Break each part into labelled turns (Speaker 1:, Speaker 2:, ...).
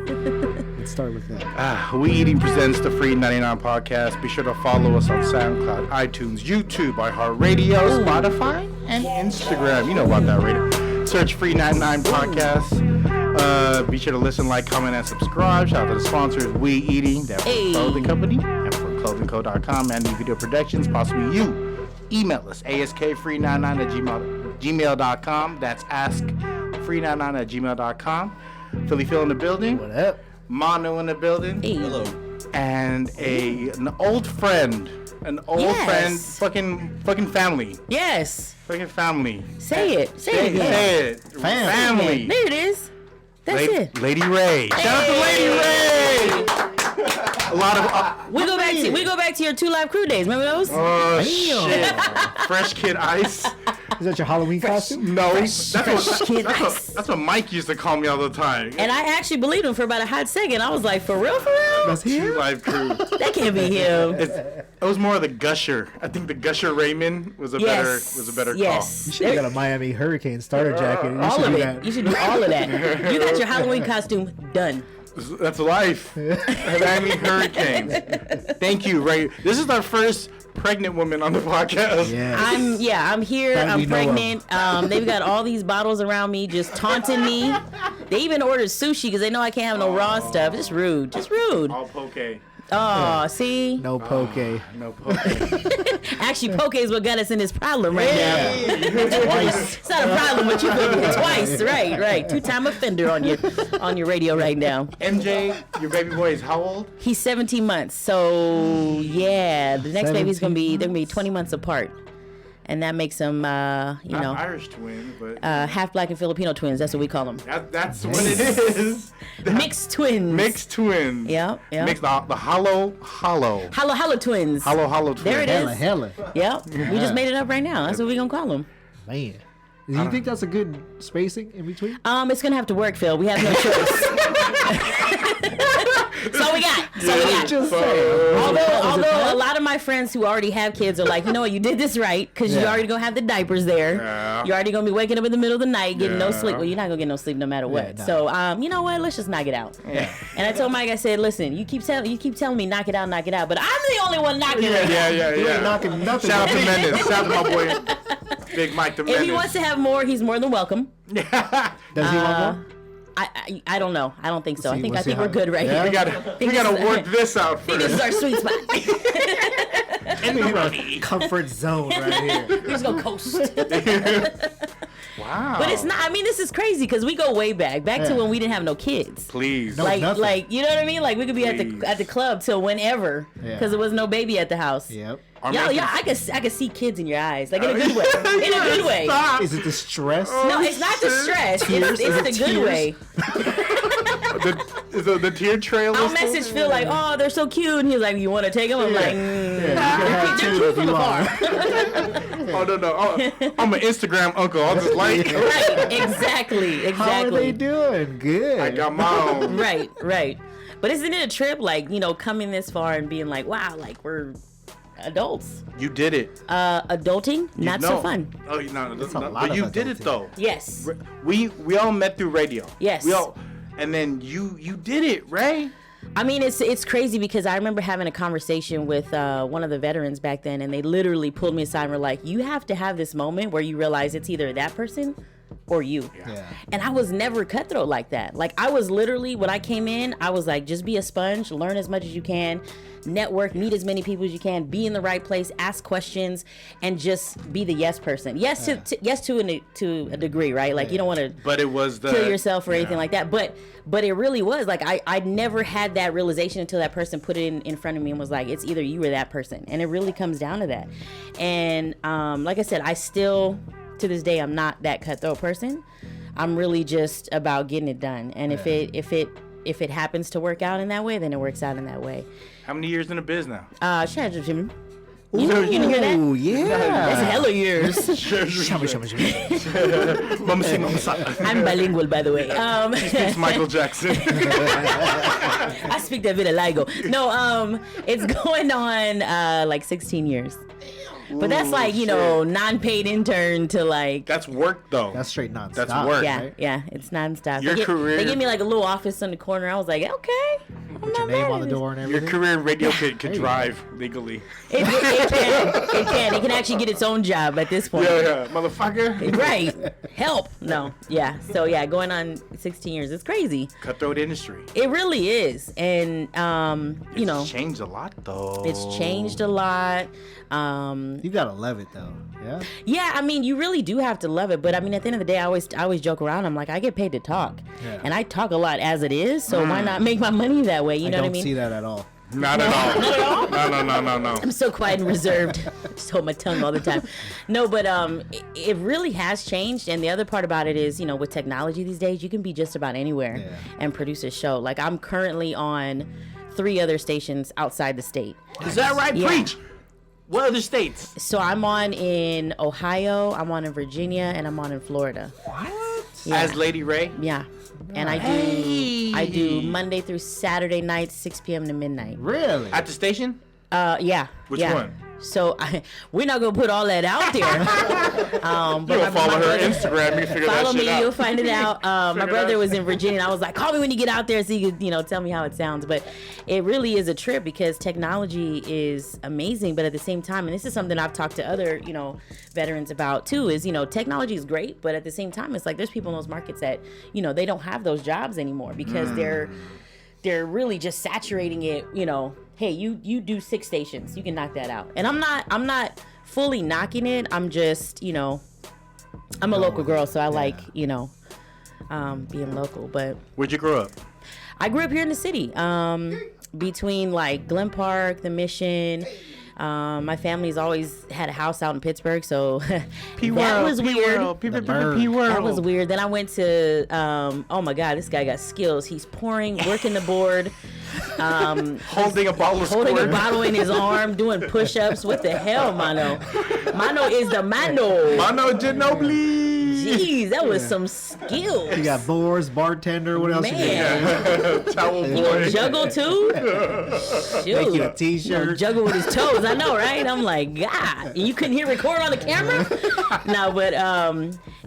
Speaker 1: Let's start with that.
Speaker 2: We Eating presents the Free99 podcast. Be sure to follow us on SoundCloud, iTunes, YouTube, iHeartRadio, Spotify, and Instagram. You know about that, right? Search Free99 podcast. Be sure to listen, like, comment, and subscribe. Shout out to the sponsors, We Eating, that clothing company, and for clothingco.com, and the video productions, possibly you. Email us, askfree99@gmail.com. That's askfree99@gmail.com. Philly Phil in the building.
Speaker 1: What up?
Speaker 2: Mono in the building.
Speaker 3: Hey. Hello.
Speaker 2: And an old friend. Fucking family.
Speaker 3: Yes.
Speaker 2: Fucking family.
Speaker 3: Say it. Say it again.
Speaker 2: Say it. Family.
Speaker 3: There it is. That's it.
Speaker 2: LadyRay. Shout out to LadyRay. A lot of
Speaker 3: we go back to your 2 Live Crew days. Remember those?
Speaker 2: Oh shit! Fresh Kid Ice.
Speaker 1: Is that your Halloween costume?
Speaker 2: No,
Speaker 3: Fresh Kid Ice.
Speaker 2: That's what Mike used to call me all the time.
Speaker 3: And I actually believed him for about a hot second. I was like, for real?
Speaker 1: That's him?
Speaker 2: 2 Live Crew.
Speaker 3: That can't be him.
Speaker 2: It was more of the Gusher. I think the Gusher Raymond was a better call.
Speaker 3: Yes.
Speaker 1: You should have got a Miami Hurricane starter jacket.
Speaker 3: All of it. You should do all of that. You got your Halloween costume done.
Speaker 2: That's life. Miami Hurricanes. Thank you, Ray. This is our first pregnant woman on the podcast.
Speaker 1: Yes.
Speaker 3: I'm here.
Speaker 1: That
Speaker 3: I'm
Speaker 1: we know
Speaker 3: pregnant. They've got all these bottles around me just taunting me. They even ordered sushi because they know I can't have no raw stuff. Just rude.
Speaker 2: All poke.
Speaker 3: Oh, see?
Speaker 1: No poke.
Speaker 2: No poke.
Speaker 3: Actually, poke is what got us in this problem right now.
Speaker 1: Twice.
Speaker 3: It's not a problem, but you feel me twice. Right. 2-time offender on your radio right now.
Speaker 2: MJ, your baby boy is how old?
Speaker 3: He's 17 months. So, yeah, the next baby's going to be 20 months apart. And that makes them,
Speaker 2: Not Irish twins, but
Speaker 3: half black and Filipino twins. That's what we call them.
Speaker 2: that's what it is.
Speaker 3: Mixed twins.
Speaker 2: Mixed twins.
Speaker 3: Yep.
Speaker 2: Mixed the hollow.
Speaker 3: Hollow twins.
Speaker 2: Hollow twins.
Speaker 3: There it is.
Speaker 1: Hella.
Speaker 3: Yep. We just made it up right now. That's what we're going to call them.
Speaker 1: Man. Do you think that's a good spacing in between?
Speaker 3: It's going to have to work, Phil. We have no choice. So we got.
Speaker 1: Just saying.
Speaker 3: Although a lot of my friends who already have kids are like, you know what, you did this right because you're already going to have the diapers there.
Speaker 2: Yeah.
Speaker 3: You're already going to be waking up in the middle of the night, getting no sleep. Well, you're not going to get no sleep no matter what.
Speaker 1: Yeah,
Speaker 3: So, you know what, let's just knock it out.
Speaker 2: Yeah.
Speaker 3: And I told Mike, I said, listen, you keep telling me knock it out, but I'm the only one knocking it out.
Speaker 2: Yeah.
Speaker 1: You ain't knocking nothing.
Speaker 2: Shout out to Mendes. Shout out to my boy, Big Mike the Mendes.
Speaker 3: If he wants to have more, he's more than welcome.
Speaker 1: Does he want more?
Speaker 3: I don't know. I don't think so. I think
Speaker 1: how-
Speaker 3: we're good right
Speaker 1: Yeah?
Speaker 3: here.
Speaker 2: We gotta work this out
Speaker 3: I think this is
Speaker 2: first.
Speaker 3: our sweet spot.
Speaker 1: Comfort zone right here.
Speaker 3: We're just gonna coast.
Speaker 2: Wow.
Speaker 3: But it's not. I mean, this is crazy because we go way back to when we didn't have no kids.
Speaker 2: Please.
Speaker 1: No. nothing.
Speaker 3: Like you know what I mean? Like we could be
Speaker 2: Please.
Speaker 3: at the club till whenever because there was no baby at the house.
Speaker 1: Yep.
Speaker 3: Yeah, I could see kids in your eyes, like in a good way. In a good way.
Speaker 2: Stop.
Speaker 1: Is it the stress?
Speaker 3: No, it's not the stress. It's the good way.
Speaker 2: The tear trail.
Speaker 3: I'll message Phil like, oh, they're so cute, and he's like, you want to take them? I'm like, they're cute from afar.
Speaker 2: Oh no. Oh, I'm an Instagram uncle. I'll just like.
Speaker 3: Right, exactly.
Speaker 1: How are they doing? Good.
Speaker 2: I got my own.
Speaker 3: Right. But isn't it a trip, like, you know, coming this far and being like, wow, like we're adults.
Speaker 2: You did it.
Speaker 3: Adulting, not so fun.
Speaker 2: Oh, no,
Speaker 1: lot
Speaker 2: but
Speaker 1: of
Speaker 2: you did it
Speaker 1: adulting.
Speaker 2: though.
Speaker 3: Yes.
Speaker 2: We all met through radio.
Speaker 3: Yes.
Speaker 2: And then you did it, Ray.
Speaker 3: I mean, it's crazy because I remember having a conversation with one of the veterans back then, and they literally pulled me aside and were like, you have to have this moment where you realize it's either that person or you.
Speaker 1: Yeah.
Speaker 3: And I was never cutthroat like that. Like, I was literally, when I came in, I was like, just be a sponge, learn as much as you can, network, meet as many people as you can, be in the right place, ask questions, and just be the yes person. Yes to a degree, right? Like, you don't want to
Speaker 2: But it was
Speaker 3: kill yourself or anything like that. But it really was. Like, I never had that realization until that person put it in front of me and was like, it's either you or that person. And it really comes down to that. And like I said, I still, to this day, I'm not that cutthroat person. I'm really just about getting it done. And if it happens to work out in that way, then it works out in that way.
Speaker 2: How many years in the biz now?
Speaker 3: Shout out to Jimmy.
Speaker 1: Ooh,
Speaker 3: You didn't hear that?
Speaker 1: Yeah.
Speaker 3: That's hella years. I'm bilingual, by the way.
Speaker 2: It's Michael Jackson.
Speaker 3: I speak that vitiligo. No, it's going on like 16 years. But that's like, you know, non-paid intern to like.
Speaker 2: That's work though.
Speaker 1: That's straight nonstop.
Speaker 2: That's work.
Speaker 3: Yeah,
Speaker 1: right?
Speaker 3: yeah, it's nonstop.
Speaker 2: Your career.
Speaker 3: They give me like a little office in the corner. I was like, okay.
Speaker 1: Put your name on the door and
Speaker 2: Your
Speaker 1: everything.
Speaker 2: career in radio could
Speaker 1: There you
Speaker 2: drive legally.
Speaker 3: It can. It can actually get its own job at this point.
Speaker 2: Yeah, motherfucker.
Speaker 3: Right. Help. No. Yeah. So yeah, going on 16 years. It's crazy.
Speaker 2: Cutthroat industry.
Speaker 3: It really is. And you know,
Speaker 2: It's changed a lot though.
Speaker 3: it's changed a lot.
Speaker 1: You gotta love it though. Yeah.
Speaker 3: Yeah, I mean, you really do have to love it. But I mean, at the end of the day, I always joke around. I'm like, I get paid to talk, and I talk a lot as it is. So why not make my money that way? You know what I mean?
Speaker 1: I don't see that at all.
Speaker 2: Not at all. Not at all? No.
Speaker 3: I'm so quiet and reserved. Just hold my tongue all the time. No, but it really has changed. And the other part about it is, you know, with technology these days, you can be just about anywhere and produce a show. Like I'm currently on 3 other stations outside the state.
Speaker 2: Is that right?
Speaker 3: Yeah.
Speaker 2: Preach. What other states?
Speaker 3: So I'm on in Ohio, I'm on in Virginia, and I'm on in Florida.
Speaker 1: What?
Speaker 3: Yeah.
Speaker 2: As Lady Ray?
Speaker 3: Yeah. And I do Monday through Saturday nights, 6 p.m. to midnight.
Speaker 1: Really?
Speaker 2: At the station?
Speaker 3: Yeah.
Speaker 2: Which
Speaker 3: yeah.
Speaker 2: one?
Speaker 3: So we're not gonna put all that out there. But
Speaker 2: You'll follow her
Speaker 3: brother-
Speaker 2: Instagram. You figure that
Speaker 3: Follow
Speaker 2: shit
Speaker 3: me,
Speaker 2: out.
Speaker 3: you'll find it out. My
Speaker 2: Figure it
Speaker 3: brother
Speaker 2: out.
Speaker 3: was in Virginia, and I was like, call me when you get out there so you could, you know, tell me how it sounds. But it really is a trip because technology is amazing, but at the same time, and this is something I've talked to other, you know, veterans about too, is, you know, technology is great, but at the same time, it's like there's people in those markets that, you know, they don't have those jobs anymore because they're really just saturating it, you know. Hey, you do 6 stations, you can knock that out. And I'm not fully knocking it. I'm just, you know, I'm a local girl, so I like, you know, being local. But
Speaker 2: Where'd you grow up?
Speaker 3: I grew up here in the city, between like Glen Park, the Mission. My family's always had a house out in Pittsburgh, so that was weird. That was weird. Then I went to, oh my God, this guy got skills. He's pouring, working the board,
Speaker 2: Holding a bottle of
Speaker 3: holding a
Speaker 2: squirt.
Speaker 3: bottle in his arm, doing push-ups. What the hell, Mano? Mano is the Mano.
Speaker 2: Mano Ginobili.
Speaker 3: Jeez, that was some skill.
Speaker 1: You got boards, bartender. What else you
Speaker 3: Man.
Speaker 1: got?
Speaker 2: Towel
Speaker 3: You know,
Speaker 2: boy.
Speaker 3: juggle too?
Speaker 1: Make you a
Speaker 3: Shoot.
Speaker 1: t-shirt.
Speaker 3: Juggle with his toes. I know, right? I'm like, God. And you couldn't hear record on the camera? No, but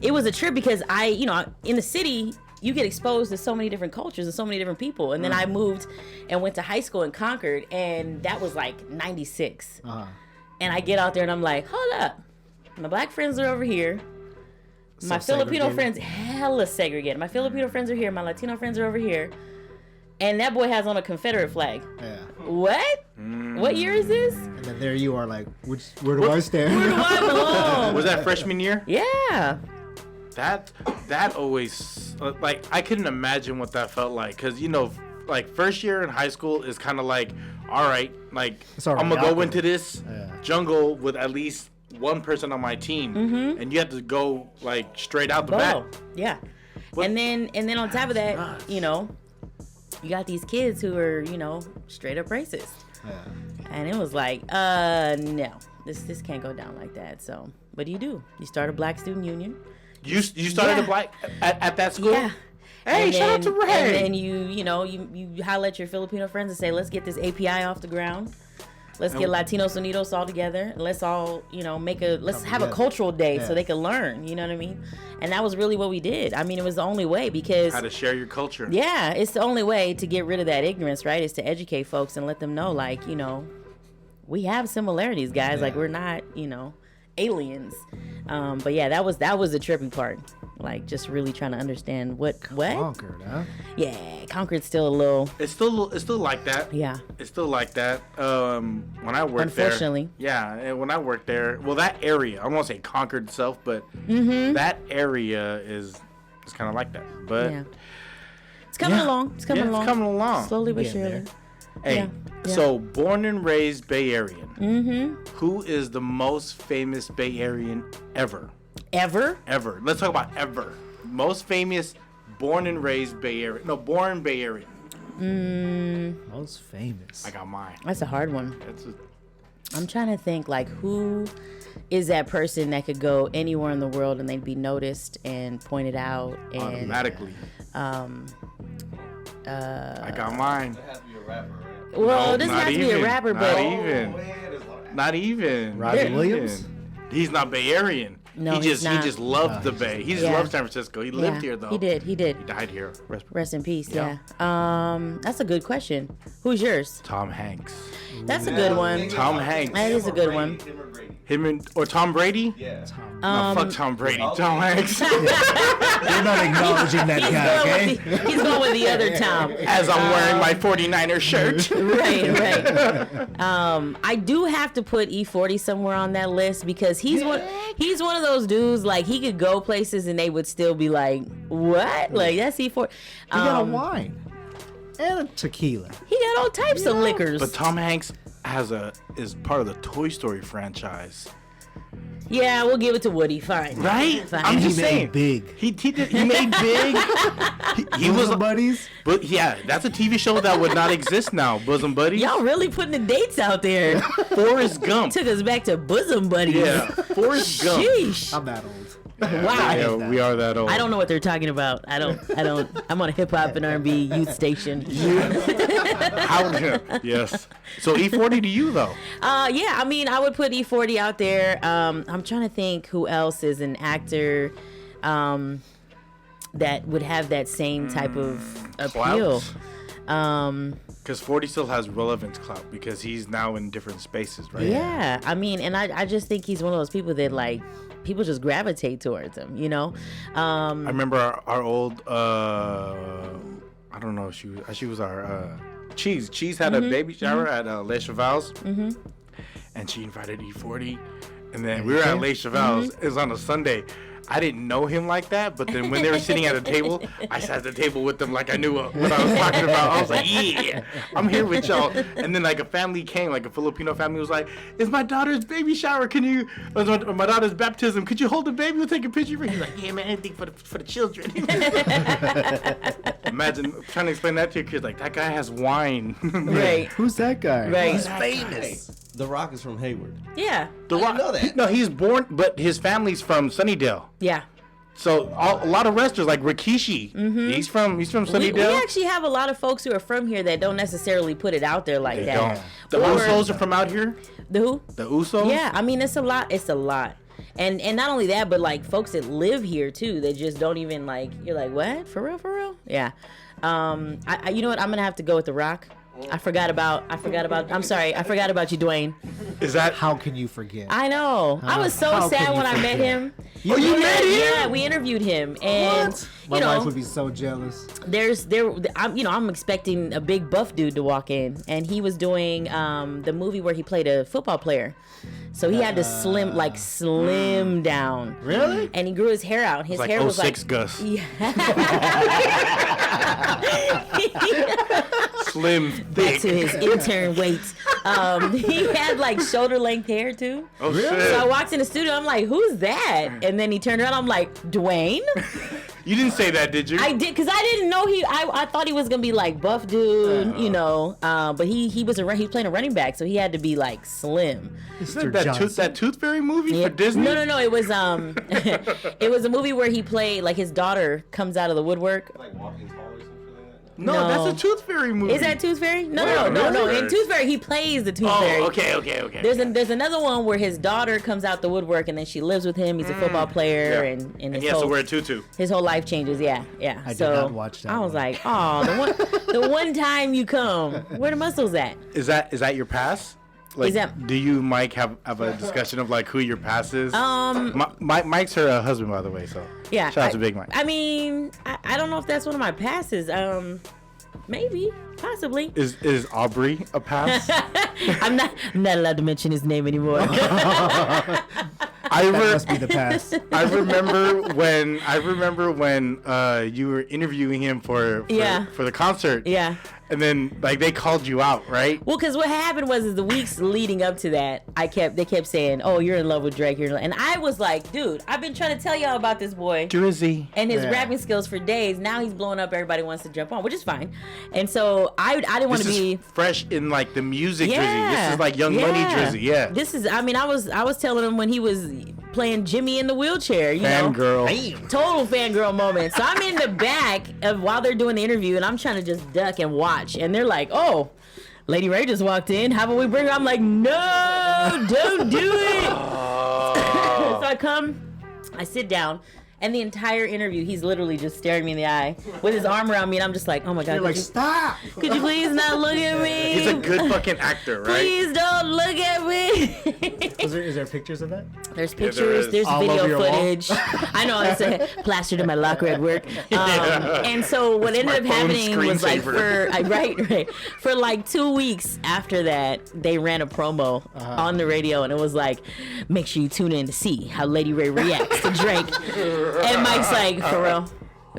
Speaker 3: it was a trip because you know, in the city, you get exposed to so many different cultures and so many different people. And then I moved and went to high school in Concord, and that was like 96. And I get out there and I'm like, hold up. My black friends are over here. My Filipino friends, hella segregated. My Filipino friends are here. My Latino friends are over here. And that boy has on a Confederate flag.
Speaker 1: Yeah.
Speaker 3: What? What year is this?
Speaker 1: And then there you are, like, where do I stand?
Speaker 3: Where do I belong?
Speaker 2: Was that freshman year?
Speaker 3: Yeah.
Speaker 2: That always, like, I couldn't imagine what that felt like. Because, you know, like, first year in high school is kind of like, all right, like,
Speaker 1: It's already
Speaker 2: I'm going to go
Speaker 1: awkward.
Speaker 2: into this jungle with at least one person on my team. And you have to go, like, straight out the bat.
Speaker 3: Yeah. And then on top of that, you know, you got these kids who are, you know, straight up racist.
Speaker 1: Yeah.
Speaker 3: And it was like, no, this can't go down like that. So what do? You start a black student union.
Speaker 2: You started
Speaker 3: Yeah.
Speaker 2: a black at that school?
Speaker 3: Yeah.
Speaker 2: Hey,
Speaker 3: And
Speaker 2: shout out to
Speaker 3: then-
Speaker 2: Ray.
Speaker 3: And then you holler at your Filipino friends and say, let's get this API off the ground. Let's get Latinos Unidos all together. Let's all, you know, let's have a
Speaker 1: together.
Speaker 3: cultural day so
Speaker 1: Yeah.
Speaker 3: they can learn. You know what I mean? And that was really what we did. I mean, it was the only way because
Speaker 2: How to share your culture.
Speaker 3: yeah, it's the only way to get rid of that ignorance, right? Is to educate folks and let them know, like, you know, we have similarities, guys. Like, we're not, you know, aliens. But yeah, that was the trippy part. Like, just really trying to understand what.
Speaker 1: Conquered, huh?
Speaker 3: Yeah, Concord's still a little.
Speaker 2: It's still like that.
Speaker 3: Yeah.
Speaker 2: It's still like that. When I worked there.
Speaker 3: Unfortunately.
Speaker 2: Yeah, and when I worked there, well, that area, I won't say Concord itself, but that area is kind of like that. But
Speaker 3: Yeah. It's coming along. It's coming along.
Speaker 2: It's coming along.
Speaker 3: Slowly but
Speaker 1: Getting
Speaker 3: surely.
Speaker 1: there.
Speaker 2: Hey,
Speaker 3: Yeah.
Speaker 2: so born and raised Bay Arean.
Speaker 3: Mm-hmm.
Speaker 2: Who is the most famous Bay Arean ever?
Speaker 3: Ever?
Speaker 2: Ever. Let's talk about ever. Most famous born and raised Bay Area. No, born Bay Area.
Speaker 1: Most famous.
Speaker 2: I got mine.
Speaker 3: That's a hard one.
Speaker 2: That's
Speaker 3: I'm trying to think, like, who is that person that could go anywhere in the world and they'd be noticed and pointed out and
Speaker 2: automatically. I got mine.
Speaker 4: It has to be a rapper, right?
Speaker 3: well,
Speaker 2: No,
Speaker 3: it doesn't
Speaker 2: not
Speaker 3: have to be a
Speaker 2: even.
Speaker 3: rapper,
Speaker 2: Not
Speaker 3: but
Speaker 2: even.
Speaker 4: Oh, man, there's a lot of
Speaker 2: Not even.
Speaker 1: Robbie
Speaker 2: Not
Speaker 1: Williams?
Speaker 2: even. He's not Bay Arian.
Speaker 3: No,
Speaker 2: he
Speaker 3: he's not.
Speaker 2: just loved the Bay. He just loved San Francisco. He lived here though.
Speaker 3: He did.
Speaker 2: He died here.
Speaker 3: Rest in peace.
Speaker 2: Yeah.
Speaker 3: Yeah. That's a good question. Who's yours?
Speaker 2: Tom Hanks.
Speaker 3: That's a good one.
Speaker 2: Tom Hanks.
Speaker 3: That is a good one.
Speaker 2: Or Tom Brady?
Speaker 4: Yeah.
Speaker 2: No, fuck Tom Brady. Tom Hanks.
Speaker 1: You're not acknowledging that guy, okay?
Speaker 3: He's going with the other Tom.
Speaker 2: As I'm wearing my 49er shirt.
Speaker 3: Right. I do have to put E40 somewhere on that list because he's one of those dudes, like, he could go places and they would still be like, what? Like, that's E40.
Speaker 1: He got a wine and a tequila.
Speaker 3: He got all types of liquors.
Speaker 2: But Tom Hanks is part of the Toy Story franchise.
Speaker 3: Yeah, we'll give it to Woody. Fine.
Speaker 2: Right?
Speaker 3: Fine.
Speaker 2: I'm just
Speaker 1: He
Speaker 2: saying.
Speaker 1: made big.
Speaker 2: He made big. he was
Speaker 1: Bosom Buddies.
Speaker 2: But yeah, that's a TV show that would not exist now. Bosom Buddies.
Speaker 3: Y'all really putting the dates out there.
Speaker 2: Forrest Gump.
Speaker 3: Took us back to Bosom Buddies.
Speaker 2: Yeah, Forrest Gump.
Speaker 3: Sheesh.
Speaker 1: I'm that old.
Speaker 3: Wow.
Speaker 2: Yeah, we are that old.
Speaker 3: I don't know what they're talking about. I don't. I'm on a hip hop and R&B youth station.
Speaker 2: Yes. So E40 to you though.
Speaker 3: Yeah. I mean, I would put E40 out there. I'm trying to think who else is an actor, that would have that same type of appeal.
Speaker 2: Because 40 still has relevance clout because he's now in different spaces, right?
Speaker 3: Yeah. I mean, and I just think he's one of those people that, like, people just gravitate towards him, you know?
Speaker 2: I remember our old, I don't know, she was our, Cheese. Cheese had a baby shower at Les Cheval's, and she invited E40, and then we were at Les Cheval's. It was on a Sunday. I didn't know him like that, but then when they were sitting at a table, I sat at the table with them like I knew what I was talking about. I was like, yeah, I'm here with y'all. And then like a family came, like a Filipino family was like, it's my daughter's baby shower. Or my daughter's baptism. Could you hold the baby? We'll take a picture for you. He's like, yeah, man, anything for the children. Imagine trying to explain that to your kids. Like, that guy has wine.
Speaker 3: Right.
Speaker 1: Who's that guy?
Speaker 3: Right.
Speaker 1: He's famous.
Speaker 4: The Rock is from Hayward.
Speaker 3: Yeah.
Speaker 2: The
Speaker 4: I didn't know that.
Speaker 2: No, he's born, but his family's from Sunnydale.
Speaker 3: Yeah.
Speaker 2: So a lot of wrestlers like Rikishi, he's from Sunnydale.
Speaker 3: We actually have a lot of folks who are from here that don't necessarily put it out there like
Speaker 2: They
Speaker 3: that.
Speaker 2: don't. The
Speaker 3: Or-
Speaker 2: Usos are from out here.
Speaker 3: The who?
Speaker 2: The Usos.
Speaker 3: Yeah, I mean, it's a lot. It's a lot. And not only that, but like folks that live here too, that just don't even like, you're like, what? For real? Yeah. I you know what? I'm gonna have to go with The Rock. I forgot about I'm sorry, I forgot about you, Dwayne.
Speaker 2: Is that
Speaker 1: How can you forget?
Speaker 3: I know. I was so
Speaker 1: How
Speaker 3: sad
Speaker 1: can you
Speaker 3: when I met
Speaker 1: forget?
Speaker 3: him.
Speaker 1: Oh, you met him?
Speaker 3: Yeah, we interviewed him, and
Speaker 1: My
Speaker 3: you know,
Speaker 1: wife would be so jealous.
Speaker 3: I'm expecting a big buff dude to walk in, and he was doing the movie where he played a football player, so he had to slim down.
Speaker 1: Really?
Speaker 3: And he grew his hair out. His
Speaker 2: like
Speaker 3: hair was
Speaker 2: 06
Speaker 3: like
Speaker 2: Gus?
Speaker 3: Yeah.
Speaker 2: Slim,
Speaker 3: Back
Speaker 2: thick.
Speaker 3: to his intern weights. He had like shoulder length hair too.
Speaker 2: Oh
Speaker 1: Really?
Speaker 2: shit!
Speaker 3: So I walked in the studio. I'm like, "Who's that?" And then he turned around. I'm like, "Dwayne."
Speaker 2: You didn't say that, did you?
Speaker 3: I did, because I didn't know I thought he was gonna be like buff dude, you know. But he was playing a running back, so he had to be like slim.
Speaker 1: Mr.
Speaker 2: that Tooth Fairy movie for Disney.
Speaker 3: No. It was it was a movie where he played like his daughter comes out of the woodwork.
Speaker 4: Like Walking Tall or something like that.
Speaker 2: No,
Speaker 3: No.
Speaker 2: that's a Tooth Fairy movie.
Speaker 3: Is that Tooth Fairy? No.
Speaker 2: Really?
Speaker 3: In Tooth Fairy, he plays the Tooth Fairy.
Speaker 2: Oh, okay.
Speaker 3: There's another one where his daughter comes out the woodwork and then she lives with him. He's a football player
Speaker 2: Yeah.
Speaker 3: and
Speaker 2: And
Speaker 3: his
Speaker 2: he has to
Speaker 3: whole
Speaker 2: wear a tutu.
Speaker 3: his whole life changes. Yeah.
Speaker 1: I did
Speaker 3: So
Speaker 1: not watch that
Speaker 3: I was
Speaker 1: one.
Speaker 3: like, oh, the one time you come, where the muscles at?
Speaker 2: Is that your pass? Like,
Speaker 3: Is that-
Speaker 2: do you, Mike, have a discussion of like who your pass is? Mike's her husband, by the way. So
Speaker 3: Yeah.
Speaker 2: shout out to Big Mike.
Speaker 3: I mean, I don't know if that's one of my passes. Maybe, possibly.
Speaker 2: Is Aubrey a pass?
Speaker 3: I'm not allowed to mention his name anymore.
Speaker 1: That must be the past.
Speaker 2: I remember when you were interviewing him for the concert.
Speaker 3: Yeah.
Speaker 2: And then like they called you out, right?
Speaker 3: Well, because what happened was the weeks leading up to that, they kept saying, "Oh, you're in love with Drake," and I was like, "Dude, I've been trying to tell y'all about this boy
Speaker 2: Drizzy.
Speaker 3: and his
Speaker 1: Yeah.
Speaker 3: rapping skills for days. Now he's blowing up. Everybody wants to jump on, which is fine." And so I didn't want
Speaker 2: This
Speaker 3: to
Speaker 2: is
Speaker 3: be
Speaker 2: fresh in like the music
Speaker 3: yeah.
Speaker 2: Drizzy. This is like Young Money Drizzy. Yeah.
Speaker 3: This is. I mean, I was telling him when he was playing Jimmy in the wheelchair. You know.
Speaker 2: Fangirl.
Speaker 3: Total fangirl moment. So I'm in the back while they're doing the interview, and I'm trying to just duck and watch. And they're like, "Oh, Lady Ray just walked in. How about we bring her? I'm like, no, don't do it. So I come, I sit down. And the entire interview, he's literally just staring me in the eye with his arm around me, and I'm just like, oh my God.
Speaker 1: You're like, stop!
Speaker 3: Could you please not look at me?
Speaker 2: He's a good fucking actor, right?
Speaker 3: Please don't look at me.
Speaker 1: Is there pictures of that?
Speaker 3: There's
Speaker 2: there
Speaker 3: pictures,
Speaker 2: is.
Speaker 3: there's
Speaker 1: All over
Speaker 3: video
Speaker 1: your wall?
Speaker 3: footage. I know, it's plastered in my locker at work. And so what ended up
Speaker 2: my phone
Speaker 3: happening was like
Speaker 2: screensaver.
Speaker 3: for like 2 weeks after that, they ran a promo on the radio, and it was like, make sure you tune in to see how Lady Ray reacts to Drake. And Mike's like,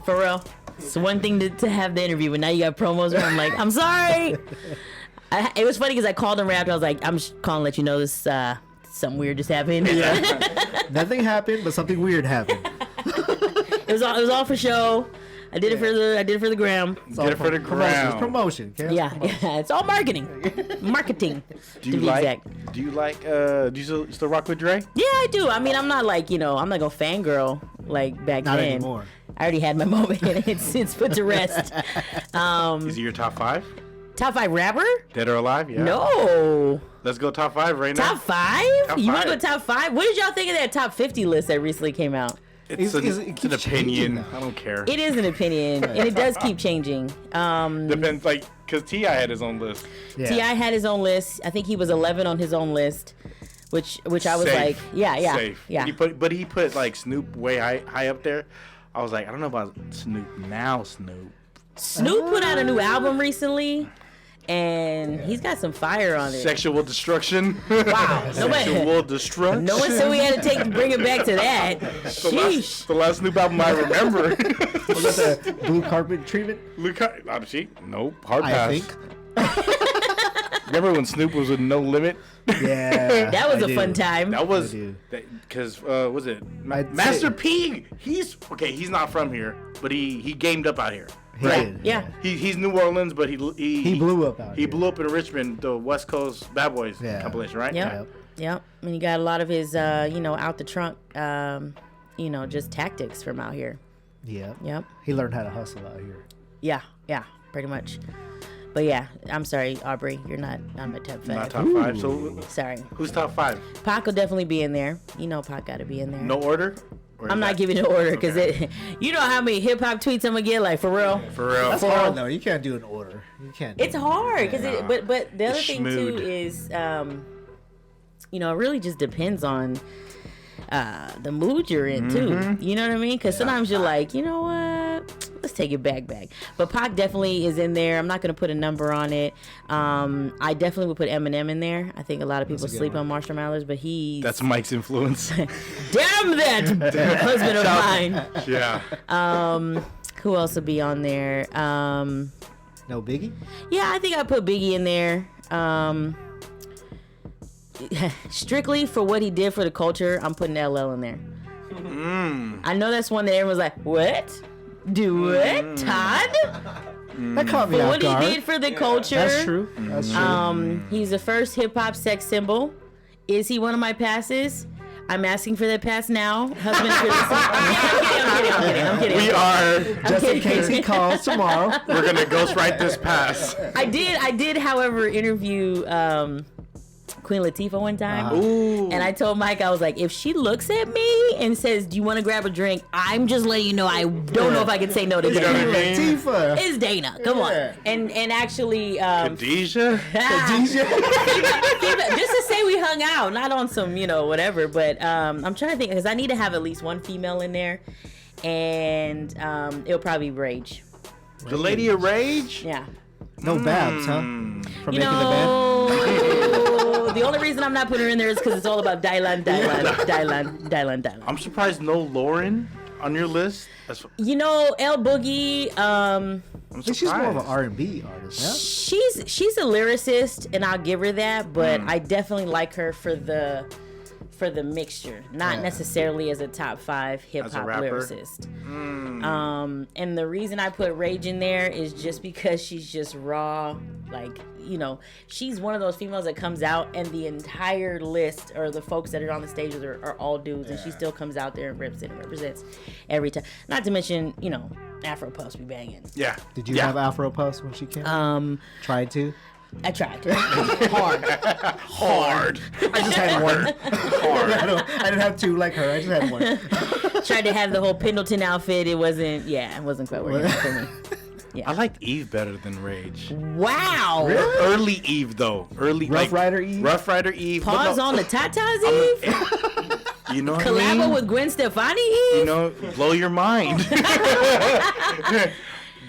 Speaker 3: for real. It's one thing to have the interview, but now you got promos where I'm like, I'm sorry. It was funny because I called him right after. I was like, I'm just calling to let you know this something weird just happened.
Speaker 1: Nothing happened, but something weird happened.
Speaker 3: It was all for show. I did it for the gram.
Speaker 2: Did it for the
Speaker 1: Promotion. It's
Speaker 2: ground.
Speaker 1: promotion. Okay?
Speaker 3: Yeah, it's all marketing.
Speaker 2: Do you still rock with Dre?
Speaker 3: Yeah, I do. I mean, I'm not like, I'm not gonna fangirl like back
Speaker 1: Not
Speaker 3: then.
Speaker 1: anymore.
Speaker 3: I already had my moment, and it's put to rest.
Speaker 2: Is he your top 5?
Speaker 3: Top 5 rapper?
Speaker 2: Dead or alive? Yeah.
Speaker 3: No.
Speaker 2: Let's go top 5 right now.
Speaker 3: Top 5?
Speaker 2: Top
Speaker 3: You want to go
Speaker 2: 5.
Speaker 3: top 5? What did y'all think of that top 50 list that recently came out?
Speaker 2: It's
Speaker 1: It
Speaker 2: an
Speaker 1: keeps
Speaker 2: opinion.
Speaker 1: changing now.
Speaker 2: I don't care.
Speaker 3: It is an opinion, and it does keep changing.
Speaker 2: Depends, like, because T.I. had his own list.
Speaker 1: Yeah.
Speaker 3: T.I. had his own list. I think he was 11 on his own list, which I was
Speaker 2: Safe.
Speaker 3: like, yeah.
Speaker 2: Safe.
Speaker 3: Yeah.
Speaker 2: But he put like Snoop way high up there. I was like, I don't know about Snoop now.
Speaker 3: Snoop put out a new album recently, and he's got some fire on it.
Speaker 2: Sexual destruction.
Speaker 3: Wow.
Speaker 2: Sexual destruction.
Speaker 3: No one said we had to bring it back to that. Sheesh.
Speaker 2: The last Snoop album I remember.
Speaker 1: Was that the blue carpet treatment?
Speaker 2: Nope. Hard pass.
Speaker 1: I think.
Speaker 2: Remember when Snoop was with No Limit?
Speaker 1: Yeah.
Speaker 3: That was
Speaker 1: I
Speaker 3: a
Speaker 1: do.
Speaker 3: fun time.
Speaker 2: That was
Speaker 1: I do.
Speaker 2: because was it
Speaker 1: I'd
Speaker 2: Master
Speaker 1: say-
Speaker 2: P? He's not from here, but he gamed up out here.
Speaker 1: He
Speaker 2: Right.
Speaker 1: did,
Speaker 3: Yeah.
Speaker 2: He's New Orleans, but he
Speaker 1: blew up out
Speaker 2: He
Speaker 1: here.
Speaker 2: blew up in Richmond, the West Coast Bad Boys
Speaker 1: Yeah.
Speaker 2: compilation, right?
Speaker 3: Yep. Yep. And he got a lot of his, out the trunk, just tactics from out here.
Speaker 1: Yeah.
Speaker 3: Yep.
Speaker 1: He learned how to hustle out here.
Speaker 3: Yeah, pretty much. But yeah, I'm sorry, Aubrey, you're not on my top 5.
Speaker 2: Not top 5. So
Speaker 3: Sorry.
Speaker 2: who's top 5?
Speaker 3: Pac will definitely be in there. Pac got to be in there.
Speaker 2: No order? Or is
Speaker 3: I'm not
Speaker 2: that-
Speaker 3: giving an order because
Speaker 2: Okay.
Speaker 3: you know how many hip hop tweets I'm gonna get, like, for real.
Speaker 2: For real.
Speaker 1: That's hard though. You can't do an order. You can't.
Speaker 3: It's hard because
Speaker 2: Yeah.
Speaker 3: but the other
Speaker 2: It's
Speaker 3: thing too
Speaker 2: schmood.
Speaker 3: is it really just depends on the mood you're in too. You know what I mean? Because sometimes you're like, you know what? Let's take it back. But Pac definitely is in there. I'm not gonna put a number on it. I definitely would put Eminem in there. I think a lot of people
Speaker 1: a good
Speaker 3: sleep
Speaker 1: one.
Speaker 3: on Marshall Mathers, but he's
Speaker 2: That's Mike's influence.
Speaker 3: damn that husband of mine.
Speaker 2: Yeah.
Speaker 3: Who else would be on there?
Speaker 1: No Biggie.
Speaker 3: Yeah, I think I put Biggie in there. Strictly for what he did for the culture, I'm putting LL in there. I know that's one that everyone's like, what? Do what? Todd?
Speaker 1: That caught me
Speaker 3: For
Speaker 1: off
Speaker 3: what
Speaker 1: guard.
Speaker 3: he did for the culture.
Speaker 1: That's true. That's true.
Speaker 3: He's the first hip hop sex symbol. Is he one of my passes? I'm asking for that pass now. Husband, if you're listening. I'm kidding.
Speaker 2: We are.
Speaker 1: Just in
Speaker 3: kidding.
Speaker 1: case he calls tomorrow.
Speaker 2: We're gonna ghostwrite this pass.
Speaker 3: I did, however, interview Queen Latifah one time.
Speaker 2: Ooh.
Speaker 3: And I told Mike, I was like, if she looks at me and says, do you want to grab a drink? I'm just letting you know I don't know if I can say no to
Speaker 2: You know
Speaker 3: Dana.
Speaker 2: what I mean?
Speaker 1: Tifa.
Speaker 3: It's Dana. Come on.
Speaker 1: Yeah.
Speaker 3: And actually,
Speaker 2: Khadijah?
Speaker 3: just to say we hung out, not on some, whatever. But I'm trying to think, because I need to have at least one female in there. And it'll probably be Rage.
Speaker 2: The Lady of Rage?
Speaker 3: Yeah.
Speaker 1: No Babs, huh? From
Speaker 3: You
Speaker 1: making the band.
Speaker 3: the only reason I'm not putting her in there is because it's all about Dylan.
Speaker 2: I'm surprised no Lauren on your list. That's,
Speaker 3: El Boogie,
Speaker 2: I'm
Speaker 1: I think
Speaker 2: surprised.
Speaker 1: she's more of an R&B artist, yeah?
Speaker 3: she's a lyricist, and I'll give her that, but I definitely like her for the mixture, not necessarily as a top 5 hip
Speaker 2: As a
Speaker 3: hop
Speaker 2: rapper?
Speaker 3: lyricist. And the reason I put Rage in there is just because she's just raw, like, she's one of those females that comes out and the entire list or the folks that are on the stage with her are all dudes, and she still comes out there and represents every time. Not to mention, Afro Puffs be banging.
Speaker 2: Yeah.
Speaker 1: Did you have Afro Puffs when she came? Tried to?
Speaker 3: I tried. Hard.
Speaker 1: I just had one. I didn't have two like her. I just had one.
Speaker 3: Tried to have the whole Pendleton outfit. It wasn't quite working out for me. Yeah.
Speaker 2: I liked Eve better than Rage.
Speaker 3: Wow.
Speaker 2: Early Eve though. Early
Speaker 1: Rough Rider Eve?
Speaker 2: Rough Rider Eve. but
Speaker 3: Pause
Speaker 2: no,
Speaker 3: on the Tatas Eve.
Speaker 2: You know what I
Speaker 3: Collabo
Speaker 2: mean?
Speaker 3: with Gwen Stefani Eve.
Speaker 2: You know, blow your mind.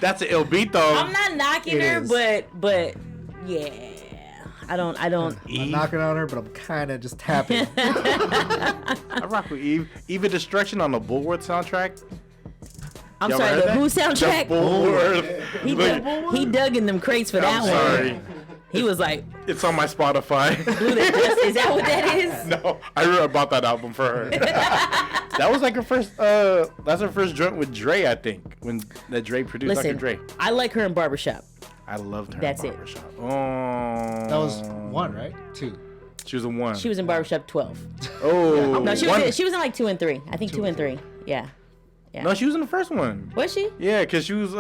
Speaker 2: That's an ill beat though.
Speaker 3: I'm not knocking
Speaker 1: It
Speaker 3: her,
Speaker 1: is.
Speaker 3: but yeah. I don't.
Speaker 1: I'm not knocking on her, but I'm kind of just tapping.
Speaker 2: I rock with Eve. Eve of Destruction on the Bulworth soundtrack.
Speaker 3: I'm
Speaker 2: Y'all
Speaker 3: sorry,
Speaker 2: heard
Speaker 3: the
Speaker 2: that?
Speaker 3: Who
Speaker 2: The
Speaker 3: soundtrack?
Speaker 2: Bulworth.
Speaker 3: He dug in them crates for that
Speaker 2: I'm sorry.
Speaker 3: one. He was like,
Speaker 2: It's on my Spotify.
Speaker 3: is that what that is?
Speaker 2: No, I bought that album for her. That was like her first. That's her first joint with Dre, I think, when that Dre produced
Speaker 3: Listen,
Speaker 2: Dr. Dre.
Speaker 3: I like her in Barbershop.
Speaker 2: I loved her.
Speaker 3: That's
Speaker 2: in
Speaker 3: it.
Speaker 2: Barbershop. Oh,
Speaker 1: That was one, right? Two.
Speaker 2: She was a one.
Speaker 3: She was in Barbershop 12.
Speaker 2: Oh,
Speaker 3: No, she
Speaker 2: one.
Speaker 3: was in like 2 and 3. I think 2 and 3. Yeah.
Speaker 2: No, she was in the first one.
Speaker 3: Was she?
Speaker 2: Yeah, cause she was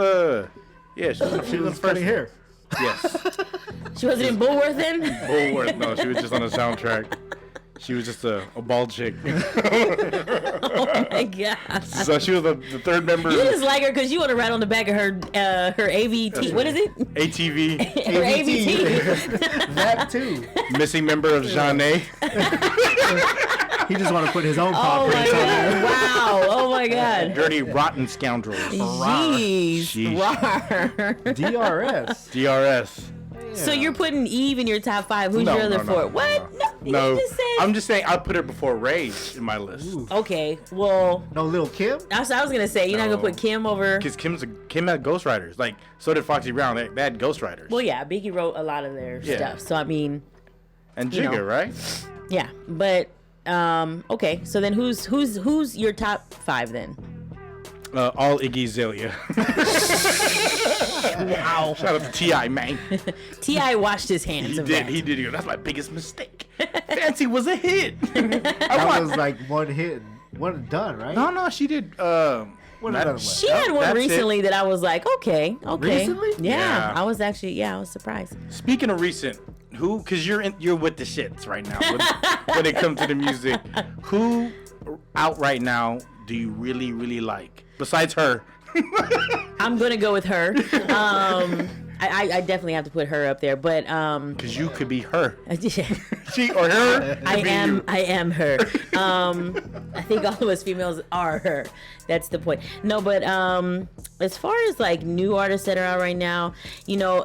Speaker 2: yeah, she was
Speaker 1: She
Speaker 2: in the
Speaker 1: was
Speaker 2: first
Speaker 1: cutting hair.
Speaker 2: Yes.
Speaker 3: She wasn't in Bullworth then?
Speaker 2: Bulworth. No, she was just on the soundtrack. She was just a bald chick.
Speaker 3: Oh my god.
Speaker 2: So she was the third member.
Speaker 3: You just like her because you want to ride on the back of her AVT. What is it?
Speaker 2: ATV.
Speaker 3: Her AVT.
Speaker 1: That too.
Speaker 2: Missing member of Jeanne.
Speaker 1: He just want to put his own
Speaker 3: Oh
Speaker 1: pop
Speaker 3: my
Speaker 1: prints on there.
Speaker 3: god. Wow. Oh my god.
Speaker 2: Dirty rotten scoundrels.
Speaker 3: Jeez.
Speaker 2: Sheesh.
Speaker 3: Rawr.
Speaker 1: DRS.
Speaker 2: DRS.
Speaker 3: So you're putting Eve in your top 5. Who's
Speaker 2: No,
Speaker 3: your other
Speaker 2: no, no,
Speaker 3: 4?
Speaker 2: no,
Speaker 3: What?
Speaker 2: No.
Speaker 3: You just said.
Speaker 2: I'm just saying I put her before Rage in my list.
Speaker 1: Ooh.
Speaker 3: Okay. Well,
Speaker 1: No Lil Kim?
Speaker 3: that's what I was gonna say. You're not
Speaker 2: No.
Speaker 3: gonna put Kim over.
Speaker 2: Because Kim had Ghostwriters. Like, so did Foxy Brown. They had Ghostwriters.
Speaker 3: Well, yeah. Biggie wrote a lot of their
Speaker 2: Yeah.
Speaker 3: stuff. So I mean,
Speaker 2: And
Speaker 3: you
Speaker 2: Jigga,
Speaker 3: know.
Speaker 2: right?
Speaker 3: yeah. But okay. So then who's your top 5 then?
Speaker 2: All Iggy Azalea.
Speaker 3: Wow.
Speaker 2: Shout out to T.I., man.
Speaker 3: T.I. washed his hands
Speaker 2: He
Speaker 3: of
Speaker 2: did.
Speaker 3: that.
Speaker 2: He did. He goes, that's my biggest mistake. Fancy was a hit.
Speaker 1: That was like one hit, one and done, right?
Speaker 2: No, she did.
Speaker 1: One and done.
Speaker 3: She had one
Speaker 2: That's
Speaker 3: recently that I was like, okay.
Speaker 1: Recently?
Speaker 3: Yeah,
Speaker 2: Yeah.
Speaker 3: I was actually, I was surprised.
Speaker 2: Speaking of recent, who? Because you're with the shits right now when it comes to the music. Who out right now do you really, really like besides her?
Speaker 3: I'm gonna go with her. I definitely have to put her up there, but
Speaker 2: Because you could be her.
Speaker 3: I
Speaker 2: She or her. could be you.
Speaker 3: am her. I think all of us females are her. That's the point. No, but as far as like new artists that are out right now, you know,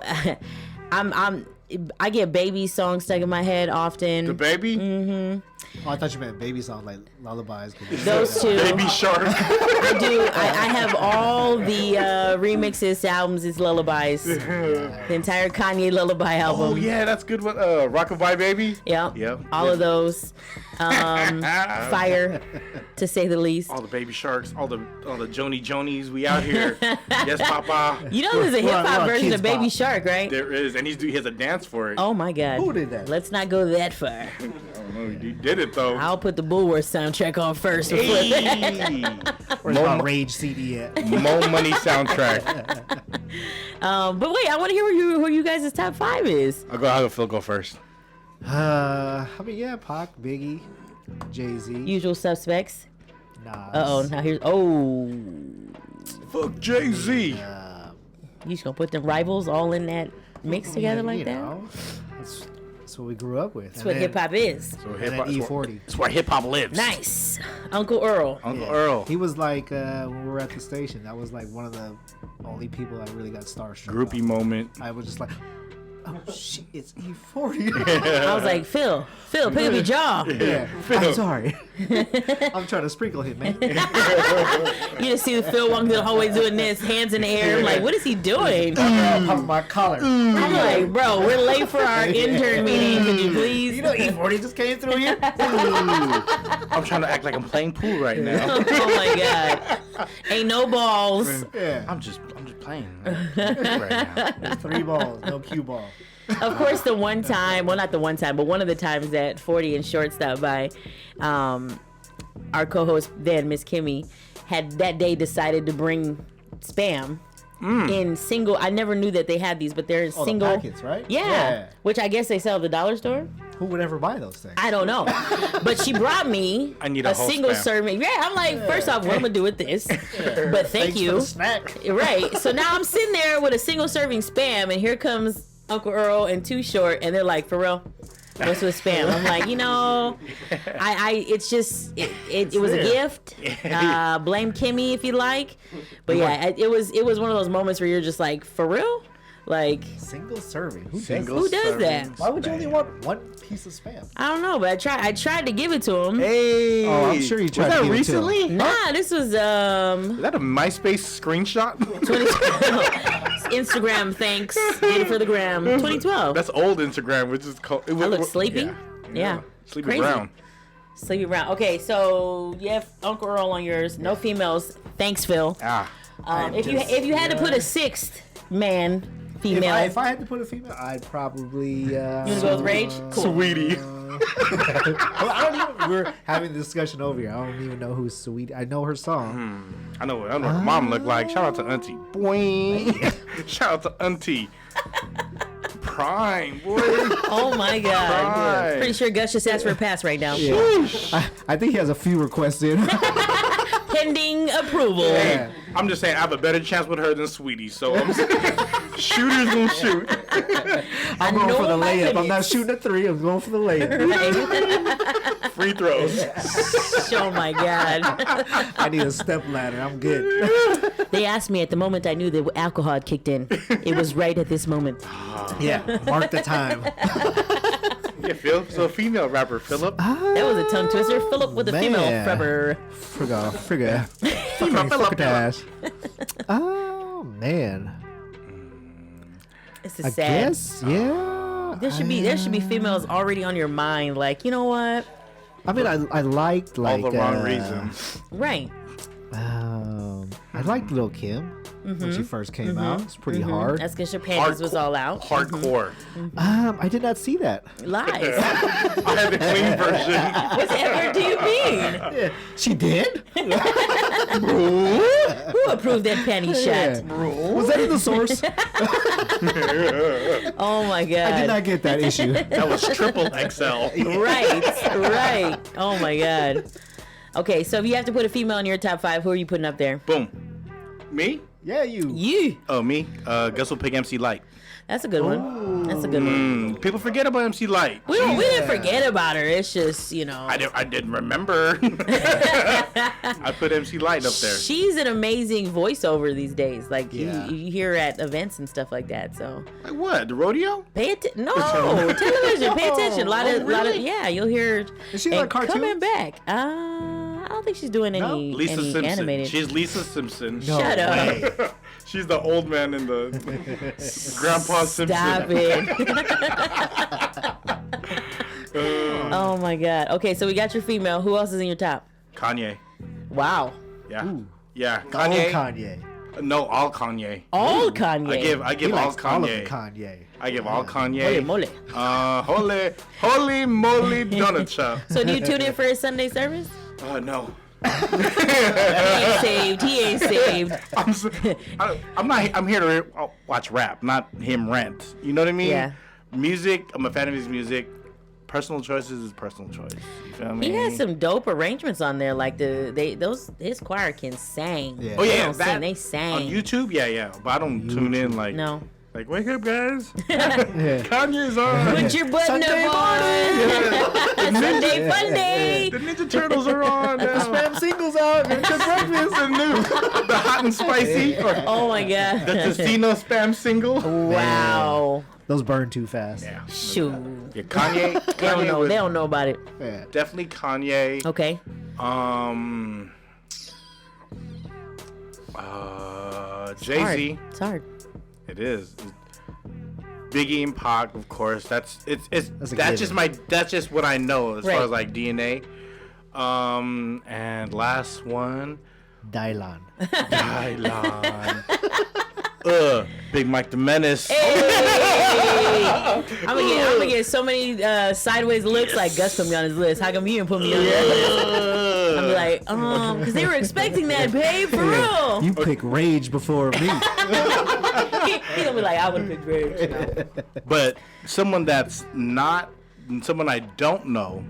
Speaker 3: I get baby songs stuck in my head often.
Speaker 2: The baby.
Speaker 3: Mm-hmm.
Speaker 1: Oh, I thought you meant baby songs like lullabies.
Speaker 3: Those two.
Speaker 2: Baby Shark.
Speaker 3: I do. I have all the remixes, albums, it's lullabies. The entire Kanye lullaby album.
Speaker 2: Oh yeah, that's good one. Rockabye Baby.
Speaker 3: Yep.
Speaker 2: Yep.
Speaker 3: All of those. Fire, to say the least.
Speaker 2: All the Baby Sharks, all the Jonies, we out here. Yes, Papa.
Speaker 3: You know there's a hip
Speaker 1: we're
Speaker 3: hop
Speaker 1: on
Speaker 3: version
Speaker 1: Kids
Speaker 3: of Baby
Speaker 1: Bop.
Speaker 3: Shark, right?
Speaker 2: There is, and he has a dance for it.
Speaker 3: Oh my God.
Speaker 1: Who did that?
Speaker 3: Let's not go that far.
Speaker 2: I don't know, he did it though.
Speaker 3: I'll put the Bullworth soundtrack on first. Before that.
Speaker 1: Where's my Rage CD at?
Speaker 2: Mo Money soundtrack.
Speaker 3: But wait, I want to hear who you guys' top 5 is.
Speaker 2: I'll go Phil go first.
Speaker 1: I mean, yeah, Pac, Biggie, Jay-Z,
Speaker 3: Usual Suspects.
Speaker 1: Nas.
Speaker 3: Now here's
Speaker 2: Fuck Jay-Z.
Speaker 3: you just gonna put the rivals all in that mix together like
Speaker 1: you
Speaker 3: that?
Speaker 1: know, that's what we grew up with.
Speaker 3: That's what hip hop is.
Speaker 2: So
Speaker 1: And
Speaker 2: hip-hop-
Speaker 1: then E40.
Speaker 2: That's where hip hop lives.
Speaker 3: Nice, Uncle Earl.
Speaker 2: Uncle Earl.
Speaker 1: He was like, when we were at the station, that was like one of the only people I really got starstruck.
Speaker 2: Groupie
Speaker 1: by.
Speaker 2: moment.
Speaker 1: I was just like, oh shit, it's E40.
Speaker 3: I was like, Phil, pick up your jaw.
Speaker 1: Yeah, I'm sorry. I'm trying to sprinkle him, man.
Speaker 3: You just see Phil walking through the hallway doing this, hands in the air. I'm like, what is he doing?
Speaker 1: Pop my collar.
Speaker 3: I'm like, bro, we're late for our intern meeting. Could you please?
Speaker 1: You know, E40 just came through here.
Speaker 2: I'm trying to act like I'm playing pool right now.
Speaker 3: Oh my God. Ain't no balls.
Speaker 1: Yeah,
Speaker 2: I'm just playing right now.
Speaker 1: 3 balls, no cue ball.
Speaker 3: Of course, the one time, well, not the one time, but one of the times that 40 and Short stopped by, our co-host then, Miss Kimmy, had that day decided to bring Spam. in single. I never knew that they had these, but they're in
Speaker 1: Oh,
Speaker 3: single.
Speaker 1: the packets, right?
Speaker 3: Yeah, which I guess they sell at the dollar store.
Speaker 1: Who would ever buy those things?
Speaker 3: I don't know, but she brought me
Speaker 2: I need a whole
Speaker 3: single
Speaker 2: spam.
Speaker 3: serving. Yeah, I'm like, first off, what am I gonna do with this? But thank
Speaker 1: Thanks
Speaker 3: you.
Speaker 1: for the snack.
Speaker 3: Right. So now I'm sitting there with a single serving Spam, and here comes Uncle Earl and Too Short, and they're like, for real, what's with Spam? I'm like, it's just, it was a gift. Blame Kimmy if you like. But yeah, it was one of those moments where you're just like, for real? Like,
Speaker 1: Single serving. Who does
Speaker 2: Single
Speaker 1: that?
Speaker 3: who does
Speaker 2: serving
Speaker 3: that?
Speaker 1: Why would you only
Speaker 2: spam.
Speaker 1: want one piece of spam?
Speaker 3: I don't know, but I tried to give it to him.
Speaker 2: Hey.
Speaker 1: Oh, I'm sure you tried
Speaker 2: Was
Speaker 1: to
Speaker 2: that
Speaker 1: give it to him.
Speaker 2: recently?
Speaker 3: Nah, this was
Speaker 2: Is that a MySpace screenshot?
Speaker 3: 2012. Instagram, thanks. Did it for the gram. 2012.
Speaker 2: That's old Instagram, which is called.
Speaker 3: I look sleepy. Yeah.
Speaker 2: Sleepy
Speaker 3: Crazy.
Speaker 2: Brown.
Speaker 3: Sleepy Brown. Okay, so you have Uncle Earl on yours. No females. Thanks, Phil.
Speaker 2: Ah.
Speaker 3: If you had to put a sixth man, female,
Speaker 1: If I had to put a female, I'd probably.
Speaker 3: you wanna go with Rage? Cool.
Speaker 2: Sweetie.
Speaker 1: Well, I don't even. We're having the discussion over here. I don't even know who's Sweetie. I know her song.
Speaker 2: I know what her mom looked like. Shout out to Auntie. Boing. Shout out to Auntie. Prime, boy.
Speaker 3: Oh my God.
Speaker 2: Right.
Speaker 3: Pretty sure Gus just asked for a pass right now.
Speaker 1: Yeah. I think he has a few requests in.
Speaker 3: Pending approval.
Speaker 1: Yeah.
Speaker 2: I'm just saying, I have a better chance with her than Sweetie, so I'm shooters gonna shoot.
Speaker 1: I'm going
Speaker 3: know
Speaker 1: for the
Speaker 3: my
Speaker 1: layup. I'm not
Speaker 3: limits.
Speaker 1: shooting a three. I'm going for the layup.
Speaker 3: Right?
Speaker 2: Free throws.
Speaker 3: Oh my God.
Speaker 1: I need a step ladder. I'm good.
Speaker 3: They asked me at the moment I knew that alcohol had kicked in. It was right at this moment.
Speaker 1: Yeah. Mark the time.
Speaker 2: Yeah, Phil. So female rapper Philip.
Speaker 3: That was a tongue twister. Philip with a female
Speaker 1: Man.
Speaker 3: rubber.
Speaker 1: Frigga. Frickadash. Oh man.
Speaker 3: This is
Speaker 1: I
Speaker 3: sad.
Speaker 1: guess. Yeah.
Speaker 3: There should be females already on your mind. Like, you know what?
Speaker 1: I mean, I liked
Speaker 2: All
Speaker 1: like
Speaker 2: the wrong reasons.
Speaker 3: Right.
Speaker 1: I liked Lil Kim when she first came out. It's pretty hard.
Speaker 3: That's because your panties was all out.
Speaker 2: Hardcore.
Speaker 1: I did not see that.
Speaker 3: Lies.
Speaker 2: I had the clean version.
Speaker 3: Whatever do you mean?
Speaker 1: Yeah, she did.
Speaker 3: Who approved that panty shot?
Speaker 1: Was that in the source?
Speaker 3: Oh my God.
Speaker 1: I did not get that issue.
Speaker 2: That was triple XL.
Speaker 3: Right. Oh my God. Okay, so if you have to put a female in your top 5, who are you putting up there?
Speaker 2: Boom. Me?
Speaker 1: Yeah, you.
Speaker 3: You.
Speaker 2: Oh, me? Gus will pick MC Light.
Speaker 3: That's a good one. That's a good one.
Speaker 2: People forget about MC Light.
Speaker 3: We didn't forget about her. It's just,
Speaker 2: I didn't remember. I put MC Light up there.
Speaker 3: she's an amazing voiceover these days. Like
Speaker 1: Yeah.
Speaker 3: you hear her at events and stuff like that. So
Speaker 2: Like what? The rodeo?
Speaker 3: pay attention. No, television. Pay attention. A lot of,
Speaker 2: really?
Speaker 3: yeah. You'll hear.
Speaker 1: Is she
Speaker 3: and
Speaker 1: like cartoons?
Speaker 3: coming back? I don't think she's doing any
Speaker 2: Lisa
Speaker 3: any
Speaker 2: Simpson.
Speaker 3: animated.
Speaker 2: She's Lisa Simpson.
Speaker 1: No
Speaker 3: Shut up.
Speaker 1: way.
Speaker 2: She's the old man in the Grandpa Simpson.
Speaker 3: Stop it. Oh my God. Okay, so we got your female. Who else is in your top?
Speaker 2: Kanye.
Speaker 3: Wow.
Speaker 2: Yeah.
Speaker 1: Ooh.
Speaker 2: Yeah.
Speaker 1: All
Speaker 2: Kanye.
Speaker 1: Kanye.
Speaker 2: No, all Kanye.
Speaker 3: All Kanye.
Speaker 2: I give
Speaker 1: He
Speaker 2: all
Speaker 1: likes all of the
Speaker 2: Kanye.
Speaker 1: Kanye.
Speaker 2: I give all
Speaker 3: Holy
Speaker 2: Kanye.
Speaker 3: moly.
Speaker 2: Holy moly donut shop.
Speaker 3: So do you tune in for his Sunday service?
Speaker 2: No.
Speaker 3: He ain't saved.
Speaker 2: I'm here to watch rap, not him rant. You know what I mean?
Speaker 3: Yeah.
Speaker 2: Music, I'm a fan of his music. Personal choices is personal choice. You feel me?
Speaker 3: He has some dope arrangements on there. Like his choir can sing.
Speaker 1: Yeah.
Speaker 2: Oh
Speaker 3: They
Speaker 2: yeah,
Speaker 3: don't sing, they sang.
Speaker 2: on YouTube. Yeah. But I don't tune in like.
Speaker 3: No.
Speaker 2: Like wake up, guys.
Speaker 1: Yeah.
Speaker 2: Kanye's on.
Speaker 3: Put your button
Speaker 1: Sunday
Speaker 3: up on. Sunday fun day.
Speaker 2: The Ninja Turtles are on now.
Speaker 1: Spam singles out.
Speaker 2: The breakfast and new. The hot and spicy. Or
Speaker 3: Oh my God.
Speaker 2: the Testino spam single.
Speaker 3: Wow.
Speaker 1: Those burn too fast.
Speaker 2: Yeah.
Speaker 3: Shoot.
Speaker 2: Yeah, Kanye.
Speaker 3: They don't know.
Speaker 2: was
Speaker 3: They don't know about it.
Speaker 1: Yeah.
Speaker 2: Definitely Kanye.
Speaker 3: Okay.
Speaker 2: Jay-Z.
Speaker 3: It's hard.
Speaker 2: It is. Biggie and Pac, of course. That's
Speaker 1: a
Speaker 2: just
Speaker 1: given.
Speaker 2: that's just what I know as
Speaker 3: Right.
Speaker 2: far as like DNA. And last one,
Speaker 1: Dylan.
Speaker 2: Dylan. Big Mike the Menace.
Speaker 3: I'm gonna get so many sideways looks like Gus put me on his list. How come you didn't put me on your list? I'm like, because they were expecting that, babe, for real.
Speaker 1: You pick rage before me.
Speaker 3: He gonna be like, I would have picked rage. No.
Speaker 2: But someone that's not someone I don't know,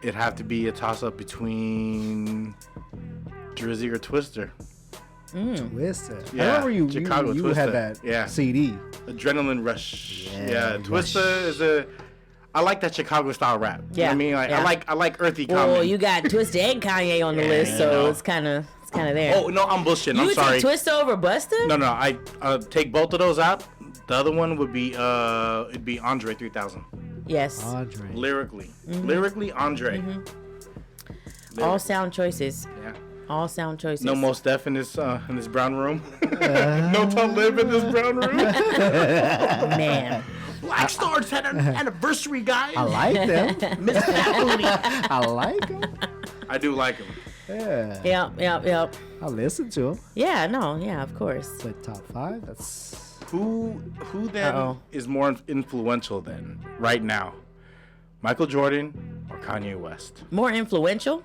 Speaker 2: it'd have to be a toss-up between Drizzy or Twister.
Speaker 1: Twister.
Speaker 2: Yeah,
Speaker 1: I remember you
Speaker 2: Twister.
Speaker 1: had that CD.
Speaker 2: Adrenaline Rush.
Speaker 1: Yeah,
Speaker 2: Twister is a. I like that Chicago style rap.
Speaker 3: Yeah,
Speaker 2: You know what I mean,
Speaker 3: yeah.
Speaker 2: I like earthy
Speaker 3: Well,
Speaker 2: comedy.
Speaker 3: you got Twista and Kanye on the list, so it's kind of there.
Speaker 2: Oh no, I'm bullshitting.
Speaker 3: You
Speaker 2: I'm
Speaker 3: would
Speaker 2: sorry.
Speaker 3: take Twista over Busta?
Speaker 2: No, I take both of those out. The other one would be it'd be Andre 3000.
Speaker 3: Yes.
Speaker 1: Andre.
Speaker 2: Lyrically, Andre.
Speaker 3: All sound choices.
Speaker 2: Yeah.
Speaker 3: All sound choices.
Speaker 2: No Mos Def in this brown room. No Talib in this brown room.
Speaker 3: Man.
Speaker 2: Black Stars had an anniversary, guys.
Speaker 1: I like them. I like them.
Speaker 2: I do like him.
Speaker 1: Yeah.
Speaker 3: Yep.
Speaker 1: I listen to them.
Speaker 3: Yeah, no, yeah, of course.
Speaker 1: But top 5, that's...
Speaker 2: Who then is more influential then right now? Michael Jordan or Kanye West?
Speaker 3: More influential?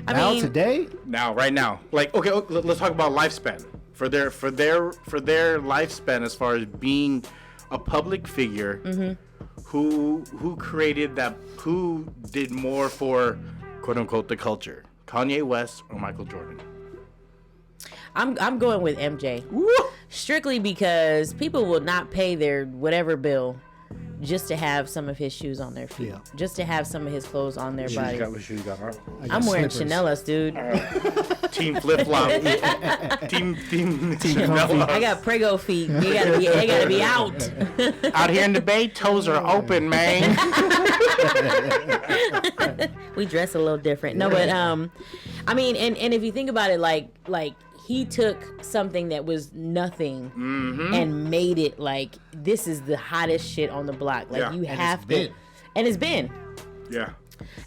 Speaker 1: Now, today?
Speaker 2: Right now. Like, okay, let's talk about lifespan. For their lifespan as far as being a public figure, who created that, who did more for quote unquote the culture? Kanye West or Michael Jordan?
Speaker 3: I'm going with MJ.
Speaker 2: Woo!
Speaker 3: Strictly because people will not pay their whatever bill just to have some of his shoes on their feet.
Speaker 1: Yeah.
Speaker 3: Just to have some of his clothes on their body.
Speaker 2: What shoes you got on?
Speaker 1: I got
Speaker 3: I'm wearing
Speaker 1: slippers.
Speaker 3: Chanellas, dude.
Speaker 2: Team flip flop. team Chanel.
Speaker 3: I got Prego feet. They gotta be out.
Speaker 2: Out here in the Bay, toes are open, man.
Speaker 3: We dress a little different. No, but I mean, and if you think about it, like he took something that was nothing and made it like this is the hottest shit on the block. Like you have to, and it's been.
Speaker 2: Yeah.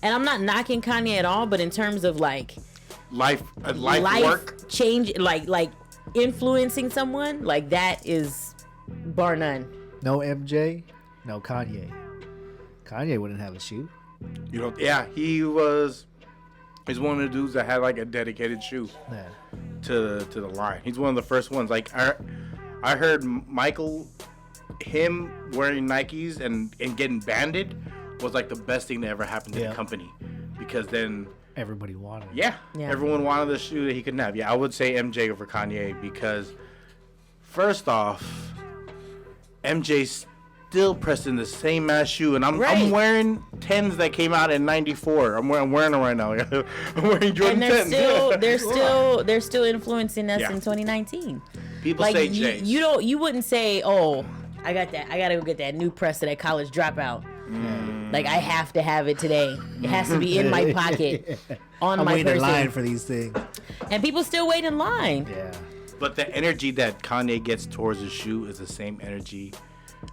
Speaker 3: And I'm not knocking Kanye at all, but in terms of like
Speaker 2: life work
Speaker 3: change, like influencing someone, like that is bar none.
Speaker 1: No MJ, no Kanye. Kanye wouldn't have a shoe.
Speaker 2: You know, yeah, he's one of the dudes that had like a dedicated shoe
Speaker 1: Yeah.
Speaker 2: to the line. He's one of the first ones. Like I heard Michael, him wearing Nikes and getting banded was like the best thing that ever happened to the company, because then
Speaker 1: Everybody wanted it.
Speaker 3: Yeah.
Speaker 2: everyone wanted the shoe that he couldn't have. Yeah, I would say MJ over Kanye because first off, MJ's still pressing the same ass shoe, and I'm wearing 10s that came out in '94. I'm wearing them right now. I'm wearing Jordan
Speaker 3: And
Speaker 2: 10s.
Speaker 3: they're still influencing us
Speaker 2: Yeah.
Speaker 3: in 2019.
Speaker 2: People
Speaker 3: Like
Speaker 2: say
Speaker 3: you,
Speaker 2: Jays.
Speaker 3: you wouldn't say, oh, I gotta go get that new press of that college dropout. Like I have to have it today. It has to be in my pocket on
Speaker 1: I'm
Speaker 3: my
Speaker 1: waiting in
Speaker 3: person.
Speaker 1: line for these things.
Speaker 3: And people still wait in line.
Speaker 1: Yeah.
Speaker 2: But the energy that Kanye gets towards his shoe is the same energy.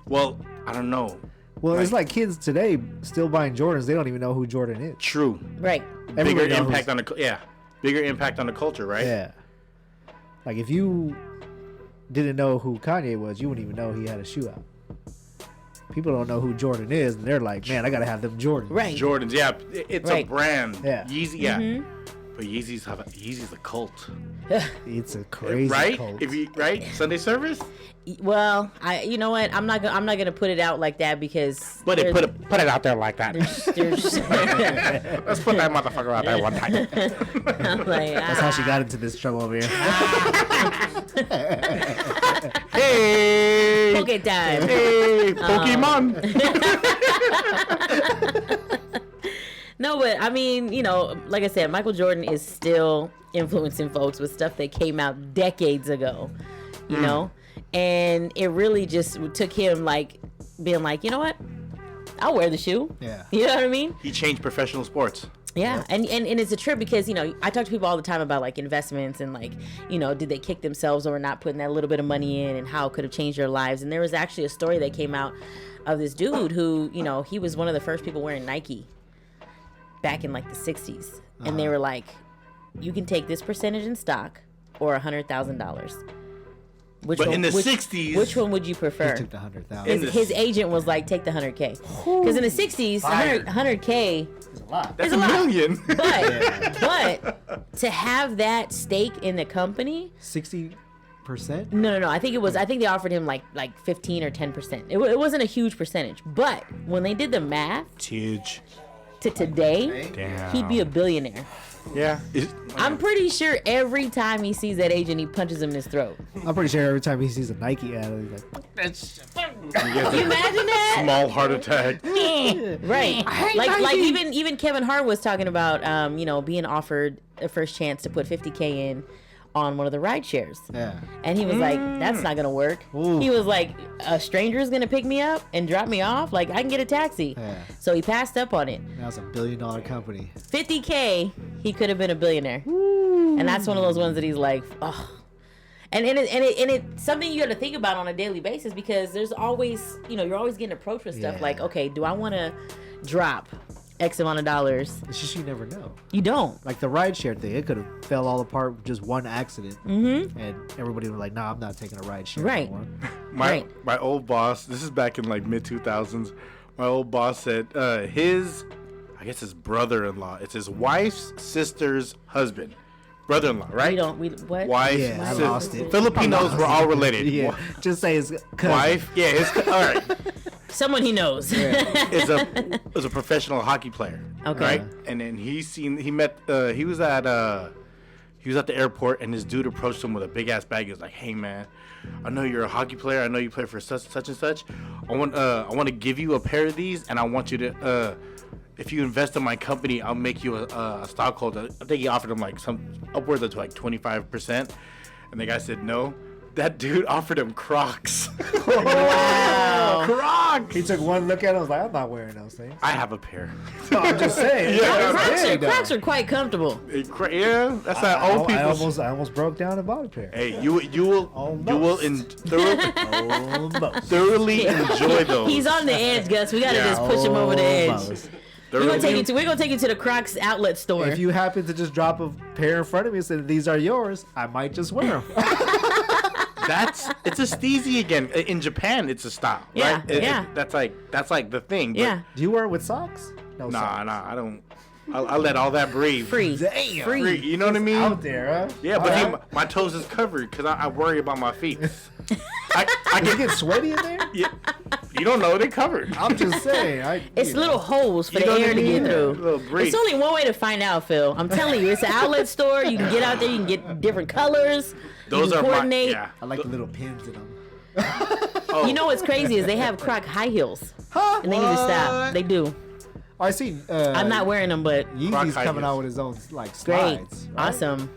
Speaker 2: Well, I don't know.
Speaker 1: Well, it's like kids today still buying Jordans. They don't even know who Jordan is.
Speaker 2: True.
Speaker 3: Right.
Speaker 1: Everybody
Speaker 2: Bigger
Speaker 1: knows
Speaker 2: impact on the bigger impact on the culture, right?
Speaker 1: Yeah. Like if you didn't know who Kanye was, you wouldn't even know he had a shoe out. People don't know who Jordan is, and they're like, "Man, I gotta have them Jordans."
Speaker 3: Right.
Speaker 2: Jordans, yeah, it's a brand.
Speaker 1: Yeah.
Speaker 2: Yeezy, yeah. But Yeezy's a cult,
Speaker 1: It's a crazy
Speaker 2: right?
Speaker 1: cult.
Speaker 2: If you Sunday service,
Speaker 3: Well, you know what? I'm not gonna put it out like that because.
Speaker 2: but put it out there like that.
Speaker 3: There's
Speaker 2: Let's put that motherfucker out there one time.
Speaker 3: I'm like,
Speaker 1: That's how she got into this trouble over here.
Speaker 2: Hey,
Speaker 3: Poke time.
Speaker 2: hey, Pokemon.
Speaker 3: No, but I mean, you know, like I said, Michael Jordan is still influencing folks with stuff that came out decades ago, you know? And it really just took him like being like, you know what? I'll wear the shoe.
Speaker 1: Yeah.
Speaker 3: You know what I mean?
Speaker 2: He changed professional sports.
Speaker 3: Yeah. And it's a trip because, you know, I talk to people all the time about like investments and like, you know, did they kick themselves over not putting that little bit of money in and how it could have changed their lives. And there was actually a story that came out of this dude who, you know, he was one of the first people wearing Nike back in like the 60s. And they were like, you can take this percentage in stock or $100,000. Which
Speaker 2: But
Speaker 3: one,
Speaker 2: in the
Speaker 3: which,
Speaker 2: 60s,
Speaker 3: which one would you
Speaker 1: He
Speaker 3: prefer?
Speaker 1: took the 100,000.
Speaker 3: His agent was like, take the 100K. Because in the 60s,
Speaker 2: Fire.
Speaker 3: 100K,
Speaker 1: It's a lot.
Speaker 2: that's
Speaker 3: it's
Speaker 2: a
Speaker 3: a lot.
Speaker 2: million.
Speaker 3: but to have that stake in the company,
Speaker 1: 60%?
Speaker 3: no. I think they offered him like 15 or 10%. It wasn't a huge percentage. But when they did the math
Speaker 2: It's huge.
Speaker 3: to today,
Speaker 2: Damn.
Speaker 3: he'd be a billionaire.
Speaker 2: Yeah.
Speaker 3: I'm pretty sure every time he sees that agent, he punches him in his throat.
Speaker 1: I'm pretty sure every time he sees a Nike ad, he's like, "Fuck that shit."
Speaker 3: Can you imagine that?
Speaker 2: Small heart attack.
Speaker 3: Right. Like even Kevin Hart was talking about being offered a first chance to put 50K in on one of the ride shares.
Speaker 1: Yeah.
Speaker 3: And he was like, that's not gonna work.
Speaker 1: Ooh.
Speaker 3: He was like, a stranger's gonna pick me up and drop me off? Like, I can get a taxi.
Speaker 1: Yeah.
Speaker 3: So he passed up on it.
Speaker 1: Now it's $1 billion company.
Speaker 3: 50K, he could have been a billionaire. And that's one of those ones that he's like, oh. And it's something you got to think about on a daily basis, because there's always, you're always getting approached with stuff
Speaker 1: Yeah.
Speaker 3: like, okay, do I want to drop X amount of dollars?
Speaker 1: It's just you never know.
Speaker 3: You don't.
Speaker 1: Like the rideshare thing, it could have fell all apart with just one accident. Mm-hmm. And everybody was like, nah, I'm not taking a rideshare
Speaker 3: Right.
Speaker 1: anymore.
Speaker 2: My old boss, this is back in like mid 2000s. My old boss said his brother-in-law, it's his wife's sister's husband. Brother-in-law, right?
Speaker 3: What?
Speaker 2: Wife,
Speaker 1: Yeah, I
Speaker 2: sister.
Speaker 1: lost it.
Speaker 2: Filipinos were all related.
Speaker 1: Yeah. Just say his cousin.
Speaker 2: Wife, yeah, all right.
Speaker 3: Someone he knows.
Speaker 2: Is a professional hockey player.
Speaker 3: Okay.
Speaker 2: Right? And then he was at the airport, and this dude approached him with a big ass bag. He was like, "Hey man, I know you're a hockey player. I know you play for such and such. I want to give you a pair of these, and I want you to if you invest in my company, I'll make you a stockholder." I think he offered him like some upwards of like 25%, and the guy said no. That dude offered him Crocs.
Speaker 3: Wow.
Speaker 2: Crocs.
Speaker 1: He took one look at it and was like, I'm not wearing those things.
Speaker 2: I have a pair.
Speaker 1: No, I'm just saying.
Speaker 2: Yeah.
Speaker 3: Crocs are quite comfortable.
Speaker 2: Yeah, that's that old people.
Speaker 1: I almost broke down and bought a pair.
Speaker 2: Hey, you will thoroughly enjoy those.
Speaker 3: He's on the edge, Gus. We gotta just push him over the edge.
Speaker 1: Almost.
Speaker 3: We're gonna take you to the Crocs outlet store.
Speaker 1: If you happen to just drop a pair in front of me and say these are yours, I might just wear them.
Speaker 2: It's a steezy again. In Japan, it's a style.
Speaker 3: Yeah,
Speaker 2: right?
Speaker 3: yeah.
Speaker 2: That's like the thing. But
Speaker 3: Yeah.
Speaker 1: Do you wear it with socks? No socks.
Speaker 2: Nah, I don't. I let all that breathe.
Speaker 3: Free.
Speaker 1: Damn.
Speaker 2: Free. You know what I mean?
Speaker 1: Out there, huh?
Speaker 2: Yeah, but
Speaker 1: Alright.
Speaker 2: my toes is covered because I worry about my feet.
Speaker 1: You get sweaty in there?
Speaker 2: Yeah, you don't know they're covered.
Speaker 1: I'm just saying.
Speaker 3: It's little holes for
Speaker 2: You
Speaker 3: the
Speaker 2: know what
Speaker 3: air
Speaker 2: I
Speaker 3: to
Speaker 2: mean?
Speaker 3: get through.
Speaker 2: Little breeze.
Speaker 3: It's only one way to find out, Phil. I'm telling you, it's an outlet store. You can get out there. You can get different colors.
Speaker 2: Those
Speaker 3: you can
Speaker 2: are
Speaker 3: coordinate.
Speaker 1: I like the little pins in them.
Speaker 2: Oh.
Speaker 3: You know what's crazy is they have Croc high heels,
Speaker 1: Huh?
Speaker 3: and they need to stop. They do.
Speaker 1: I seen.
Speaker 3: I'm not wearing them, but
Speaker 1: Yeezy's
Speaker 2: high
Speaker 1: coming
Speaker 2: heels.
Speaker 1: out with his own like
Speaker 3: great,
Speaker 1: slides. Right?
Speaker 3: awesome,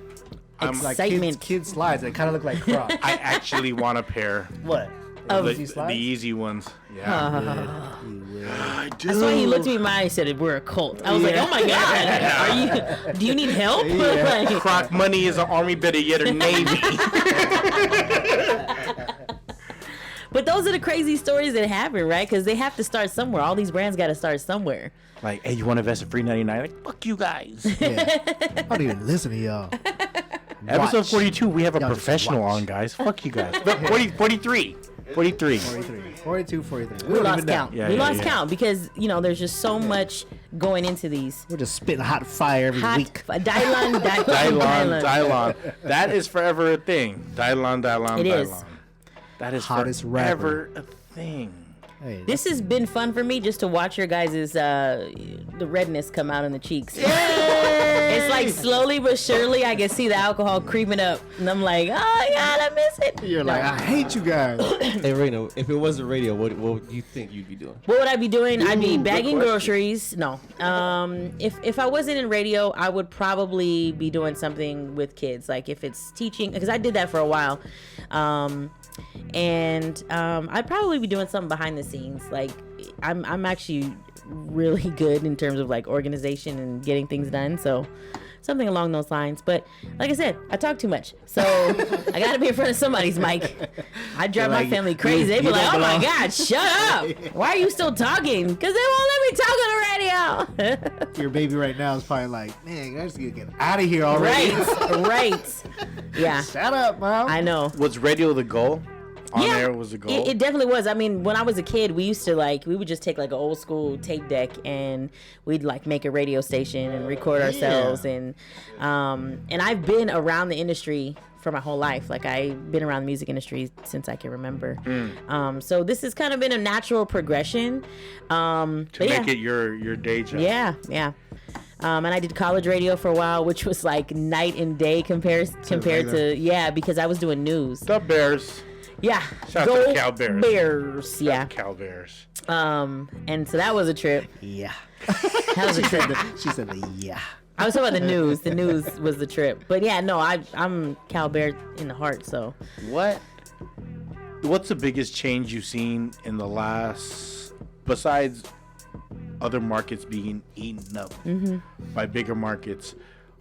Speaker 1: Like
Speaker 3: excitement.
Speaker 1: kid slides. They kind of look like Crocs.
Speaker 2: I actually want a pair.
Speaker 1: What?
Speaker 3: Of-
Speaker 2: The,
Speaker 1: Yeezy
Speaker 2: the
Speaker 1: slides?
Speaker 2: easy ones. Yeah. I do.
Speaker 3: That's why he looked at me in my eye and said, "We're a cult." I was like, "Oh my god, are you? Do you need help?"
Speaker 1: Yeah.
Speaker 3: Like,
Speaker 2: Croc money is an army, better yet a navy.
Speaker 3: but those are the crazy stories that happen, right? Because they have to start somewhere. All these brands got to start somewhere.
Speaker 2: Like, hey, you want to invest in Free99? Like, fuck you guys.
Speaker 1: Yeah. I don't even listen to y'all.
Speaker 2: Episode
Speaker 1: Watch.
Speaker 2: 42, we have a
Speaker 1: Y'all just
Speaker 2: professional
Speaker 1: watch.
Speaker 2: on, guys. Fuck you guys. 43. 43.
Speaker 1: 43, 42, 43.
Speaker 3: We lost count.
Speaker 2: Yeah,
Speaker 3: we
Speaker 2: yeah,
Speaker 3: lost
Speaker 2: yeah.
Speaker 3: count because there's just so much going into these.
Speaker 1: We're just spitting hot fire every
Speaker 3: Hot
Speaker 1: week.
Speaker 2: Dylon. That is forever a thing. Dylon.
Speaker 3: It is.
Speaker 2: That is
Speaker 1: Hottest
Speaker 2: forever a thing.
Speaker 1: Hey,
Speaker 3: This has been fun for me just to watch your guys' the redness come out in the cheeks. It's like slowly but surely I can see the alcohol creeping up, and I'm like, oh god, I miss it.
Speaker 1: you're like, I hate you guys.
Speaker 4: Hey, Reno, if it wasn't radio, what would you think you'd be doing?
Speaker 3: What would I be doing? I'd be
Speaker 2: good
Speaker 3: bagging
Speaker 2: question.
Speaker 3: groceries. No. If I wasn't in radio, I would probably be doing something with kids. Like if it's teaching, because I did that for a while. I'd probably be doing something behind the scenes. Like I'm actually really good in terms of like organization and getting things done. So something along those lines. But like I said, I talk too much, so I got to be in front of somebody's mic. I drive my family crazy. They be like, "Oh my God, shut up! Why are you still talking? Because they won't let me talk on the radio."
Speaker 1: Your baby right now is probably like, man, I just gotta get out of here already.
Speaker 3: Right. Yeah.
Speaker 1: Shut up, Mom.
Speaker 3: I know.
Speaker 2: Was radio the goal? On air was the goal?
Speaker 3: It definitely was. I mean, when I was a kid, we used to we would just take like an old school tape deck and we'd like make a radio station and record ourselves. And I've been around the industry for my whole life. Like I've been around the music industry since I can remember. So this has kind of been a natural progression. To
Speaker 2: make it your day job.
Speaker 3: Yeah. And I did college radio for a while, which was like night and day compared to, because I was doing news.
Speaker 2: The Bears.
Speaker 3: Yeah.
Speaker 2: Shout out to the Cal Bears.
Speaker 3: Bears. Yeah.
Speaker 2: Cal Bears.
Speaker 3: And so that was a trip.
Speaker 1: Yeah.
Speaker 3: That was a trip.
Speaker 1: She said the yeah.
Speaker 3: I was talking about the news. The news was the trip. But yeah, no, I'm Cal Bear in the heart, so.
Speaker 2: What's the biggest change you've seen in the last, besides other markets being eaten up by bigger markets,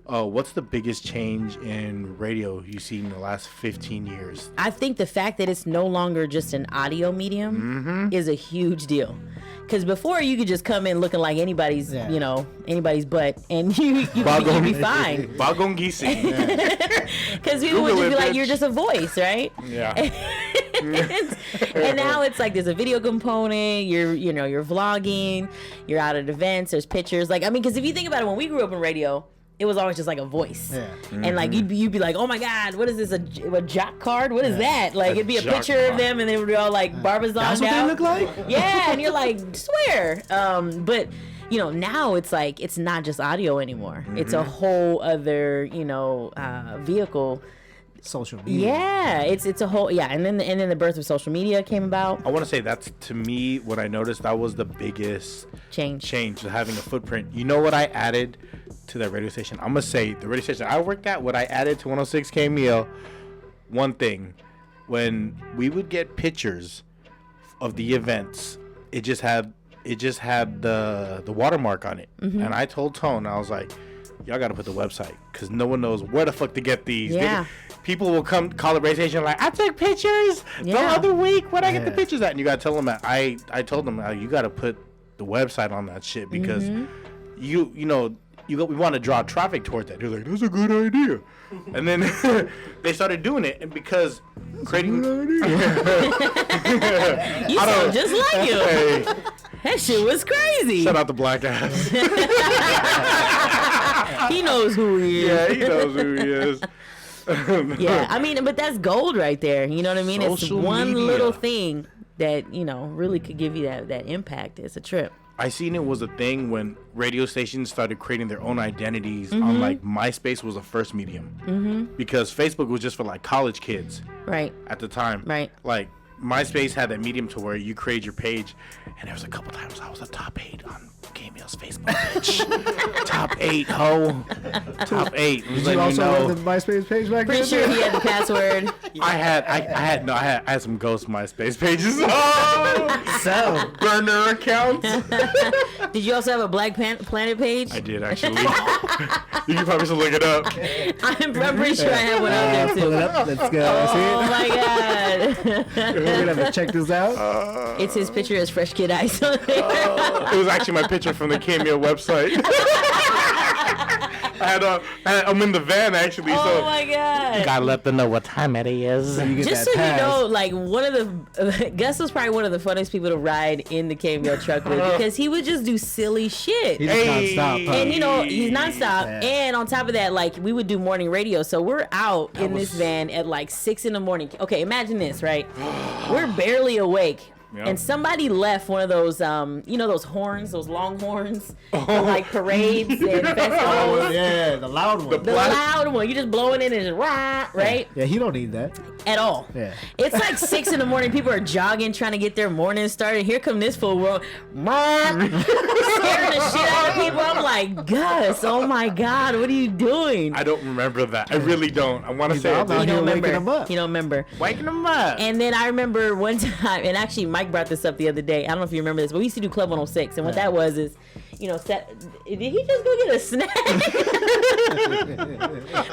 Speaker 2: what's the biggest change in radio you've seen in the last 15 years?
Speaker 3: I think the fact that it's no longer just an audio medium is a huge deal. Because before you could just come in looking like anybody's, anybody's butt, and you'd be fine. Because people would just be like, you're just a voice, right?
Speaker 2: Yeah.
Speaker 3: And now it's like there's a video component. You're vlogging. You're out at events. There's pictures. Like, I mean, because if you think about it, when we grew up in radio, it was always just like a voice. Yeah. And like you'd be like, oh my God, what is this? A jock card? What is that? Like it'd be a picture of them and they would be all like barbizoned out.
Speaker 1: That's what they look like?
Speaker 3: Yeah, and you're like, swear. But now it's like it's not just audio anymore. It's a whole other, vehicle.
Speaker 1: Social media.
Speaker 3: Yeah, it's a whole and then the birth of social media came about.
Speaker 2: I want to say that's, to me, what I noticed, that was the biggest change having a footprint. You know what I added to that radio station? I'm gonna say the radio station I worked at, what I added to 106 KMEL, one thing, when we would get pictures of the events, it just had the watermark on it. And I told Tone, I was like, y'all gotta put the website, because no one knows where the fuck to get these.
Speaker 3: Yeah.
Speaker 2: People will come call the radio station like, I took pictures the other week. Where'd I get the pictures at? And you gotta tell them that I told them, you gotta put the website on that shit, because we want to draw traffic towards that. They're like, that's a good idea. And then they started doing it, and because creating
Speaker 3: you sound just like you.
Speaker 2: Hey,
Speaker 3: that shit was crazy.
Speaker 2: shout out the black ass.
Speaker 3: He knows who he is.
Speaker 2: Yeah, he knows who he is.
Speaker 3: Yeah, I mean, but that's gold right there. You know what I mean?
Speaker 2: Social
Speaker 3: it's one
Speaker 2: media.
Speaker 3: little thing that, really could give you that impact. It's a trip.
Speaker 2: I seen it was a thing when radio stations started creating their own identities on, like, MySpace was the first medium. Because Facebook was just for, like, college kids.
Speaker 3: Right.
Speaker 2: At the time.
Speaker 3: Right.
Speaker 2: Like, MySpace had that medium to where you create your page, and there was a couple times I was a top 8 on KMEL's Facebook page. Top 8, ho. Top 8.
Speaker 1: Did you also have the MySpace page back
Speaker 3: Pretty
Speaker 1: then?
Speaker 3: sure he had the password.
Speaker 2: I had some ghost MySpace pages.
Speaker 1: So
Speaker 2: Burner accounts.
Speaker 3: Did you also have a Black Planet page?
Speaker 2: I did, actually. You can probably just look it up.
Speaker 3: I'm pretty sure I have one out there
Speaker 1: pull
Speaker 3: too.
Speaker 1: it up. Let's go.
Speaker 3: Oh my God.
Speaker 1: We're gonna have to check this out.
Speaker 3: It's his picture as Fresh Kid Ice on there.
Speaker 2: It was actually my picture from the KMEL website. I'm in the van, actually.
Speaker 3: Oh
Speaker 2: so
Speaker 3: my God.
Speaker 2: gotta let them know what time it is.
Speaker 1: You get
Speaker 3: Just
Speaker 1: that
Speaker 3: so
Speaker 1: pass.
Speaker 3: you know, like one of the Gus was probably one of the funniest people to ride in the KMEL truck with, because he would just do silly shit.
Speaker 1: He's nonstop. Huh?
Speaker 3: And he's nonstop.
Speaker 1: Yeah.
Speaker 3: And on top of that, like we would do morning radio. So we're out in this van at like 6 a.m. Okay, imagine this, right? We're barely awake.
Speaker 2: Yep.
Speaker 3: And somebody left one of those, those horns, those long horns, for like parades and festivals.
Speaker 1: Yeah, the loud one.
Speaker 3: The loud one. You just blowing in and just right?
Speaker 1: Yeah, he don't need that.
Speaker 3: At all.
Speaker 1: Yeah.
Speaker 3: It's like 6 a.m. People are jogging, trying to get their morning started. Here come this fool world, scaring the shit out of people. I'm like, Gus, oh my God, what are you doing?
Speaker 2: I don't remember that. I really don't. I want to say
Speaker 1: I'm
Speaker 2: it.
Speaker 1: out
Speaker 3: You
Speaker 1: here
Speaker 3: don't
Speaker 1: waking
Speaker 3: remember.
Speaker 1: him up.
Speaker 3: You don't remember.
Speaker 2: Waking them up.
Speaker 3: And then I remember one time, and actually Mike brought this up the other day. I don't know if you remember this, but we used to do Club 106, and what that was is Did he just go get a snack?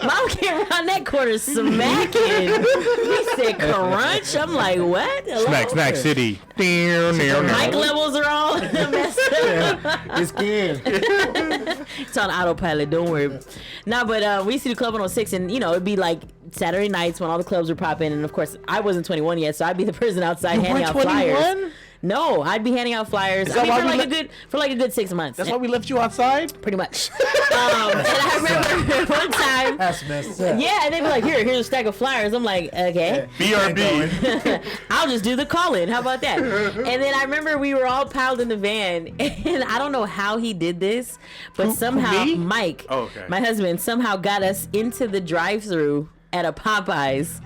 Speaker 3: Mom came around that corner smacking. He said crunch. I'm like, what? Hello?
Speaker 2: Snack City.
Speaker 3: Mic levels are all messed up.
Speaker 1: It's good.
Speaker 3: It's on autopilot. Don't worry. No, but we used to do Club 106, and it'd be like Saturday nights when all the clubs were popping, and of course I wasn't 21 yet, so I'd be the person outside handing out flyers. No, I'd be handing out flyers. I mean, for like a good 6 months.
Speaker 2: That's why we left you outside?
Speaker 3: Pretty much. And I remember one time.
Speaker 1: That's messed up.
Speaker 3: Yeah, and they'd be like, here's a stack of flyers. I'm like, okay.
Speaker 2: BRB.
Speaker 3: I'll just do the call-in. How about that? And then I remember we were all piled in the van, and I don't know how he did this, but somehow Mike, my husband, somehow got us into the drive-thru at a Popeyes.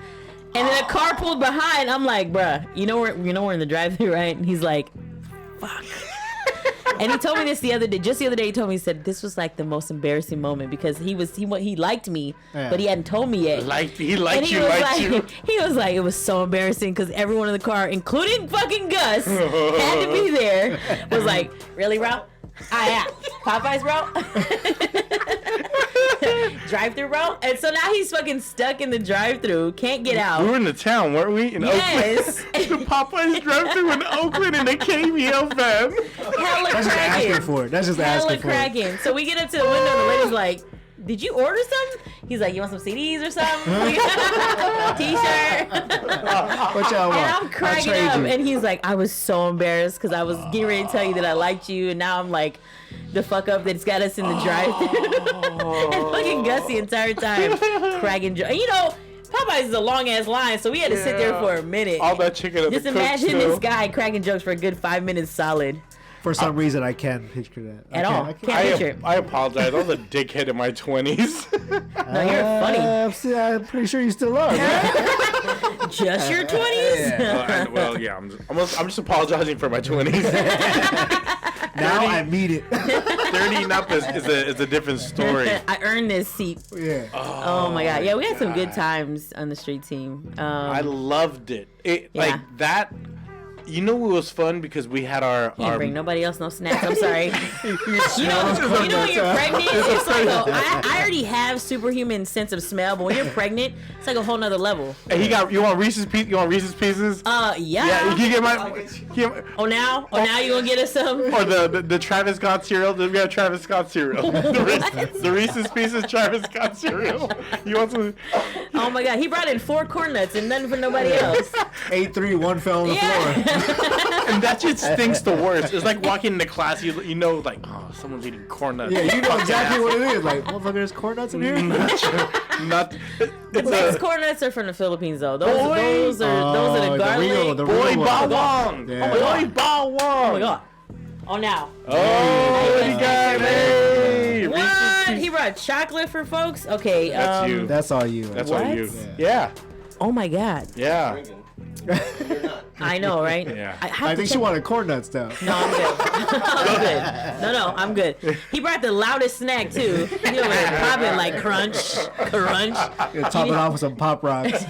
Speaker 3: And then a car pulled behind. I'm like, bruh, we're in the drive-thru, right? And he's like, fuck. And he told me this the other day. Just the other day, he told me, he said, this was like the most embarrassing moment because he liked me, but he hadn't told me yet.
Speaker 2: He liked you.
Speaker 3: He was like, it was so embarrassing because everyone in the car, including fucking Gus, had to be there. Was like, really, bro? Yeah. Popeyes, bro? Drive-thru, bro? And so now he's fucking stuck in the drive-thru, can't get out.
Speaker 2: We were in the town, weren't we? In
Speaker 3: yes.
Speaker 2: Oakland. The Popeyes drive-thru in Oakland in the KMEL van.
Speaker 3: Hella
Speaker 1: That's just asking for it. That's just asking for
Speaker 3: it. So we get up to the window and the lady's like, did you order something? He's like, you want some CDs or something? T-shirt.
Speaker 1: What y'all want?
Speaker 3: And I'm cracking up. And he's like, I was so embarrassed because I was getting ready to tell you that I liked you. And now I'm like, the fuck up that's got us in the drive-thru. And fucking Gus the entire time cracking jokes. Popeyes is a long-ass line, so we had to sit there for a minute.
Speaker 2: All that chicken at
Speaker 3: Just
Speaker 2: the
Speaker 3: imagine
Speaker 2: cook
Speaker 3: this guy cracking jokes for a good 5 minutes solid.
Speaker 1: For some reason, I can't picture that.
Speaker 3: Can't picture it.
Speaker 2: I apologize. I was a dickhead in my 20s.
Speaker 3: No, you're funny.
Speaker 1: I'm pretty sure you still are. Right?
Speaker 3: Just your 20s?
Speaker 2: Yeah. I'm just apologizing for my 20s.
Speaker 1: Now I meet it.
Speaker 2: 30 and up is a different story.
Speaker 3: I earned this seat.
Speaker 1: Yeah.
Speaker 3: Oh my God. Yeah, we had some good times on the street team.
Speaker 2: I loved it. Like that. You know what was fun because we had our.
Speaker 3: Can't bring nobody else no snacks. I'm sorry. you know when you're pregnant, it's like I already have superhuman sense of smell, but when you're pregnant, it's like a whole nother level.
Speaker 2: And you want Reese's Pieces? You want Reese's Pieces?
Speaker 3: Yeah.
Speaker 2: Yeah, you can get my.
Speaker 3: Now you gonna get us some?
Speaker 2: Or the Travis Scott cereal? We got Travis Scott cereal. the Reese's Pieces Travis Scott cereal. You want some?
Speaker 3: Oh my God, he brought in 4 corn nuts and nothing for nobody else.
Speaker 1: 8-3, one fell on the floor.
Speaker 2: And that just stinks the worst. It's like walking into class, you know, like, oh, someone's eating corn nuts.
Speaker 1: Yeah, you know exactly what it is. Like, motherfucker, there's corn nuts in here?
Speaker 3: The best corn nuts are from the Philippines, though. Those are the garlic.
Speaker 2: Boy bawang.
Speaker 1: Yeah.
Speaker 2: Boy bawang.
Speaker 3: Oh my God. Oh, now.
Speaker 2: Oh, you got it.
Speaker 3: What? He brought chocolate for folks? Okay.
Speaker 2: That's you.
Speaker 1: That's all you.
Speaker 2: That's all you.
Speaker 1: Yeah.
Speaker 3: Oh my God.
Speaker 2: Yeah.
Speaker 3: I know, right?
Speaker 2: Yeah.
Speaker 1: I think she wanted corn nuts, though.
Speaker 3: No, I'm good. I'm good. No, I'm good. He brought the loudest snack, too. He over there popping like crunch.
Speaker 1: Top it off with some Pop Rocks.
Speaker 3: You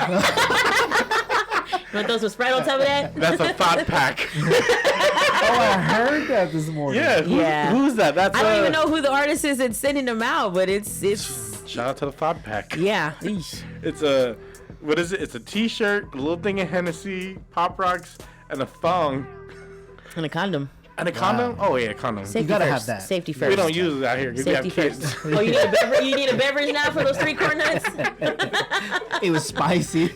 Speaker 3: want to throw some Sprite on top of that?
Speaker 2: That's a thought pack.
Speaker 1: Oh, I heard that this morning.
Speaker 2: Yeah. Who's that? That's
Speaker 3: I don't even know who the artist is that's sending them out, but it's.
Speaker 2: Shout out to the thought pack.
Speaker 3: Yeah.
Speaker 2: It's a. What is it? It's a T-shirt, a little thing of Hennessy, Pop Rocks, and a thong.
Speaker 3: And a condom.
Speaker 2: And a condom? Oh, yeah, a condom.
Speaker 3: Safety
Speaker 1: you gotta
Speaker 3: first.
Speaker 1: have that.
Speaker 3: Safety first.
Speaker 2: We don't use it out here because we have kids.
Speaker 3: Oh, you need a beverage now for those 3 corn nuts?
Speaker 1: It was spicy.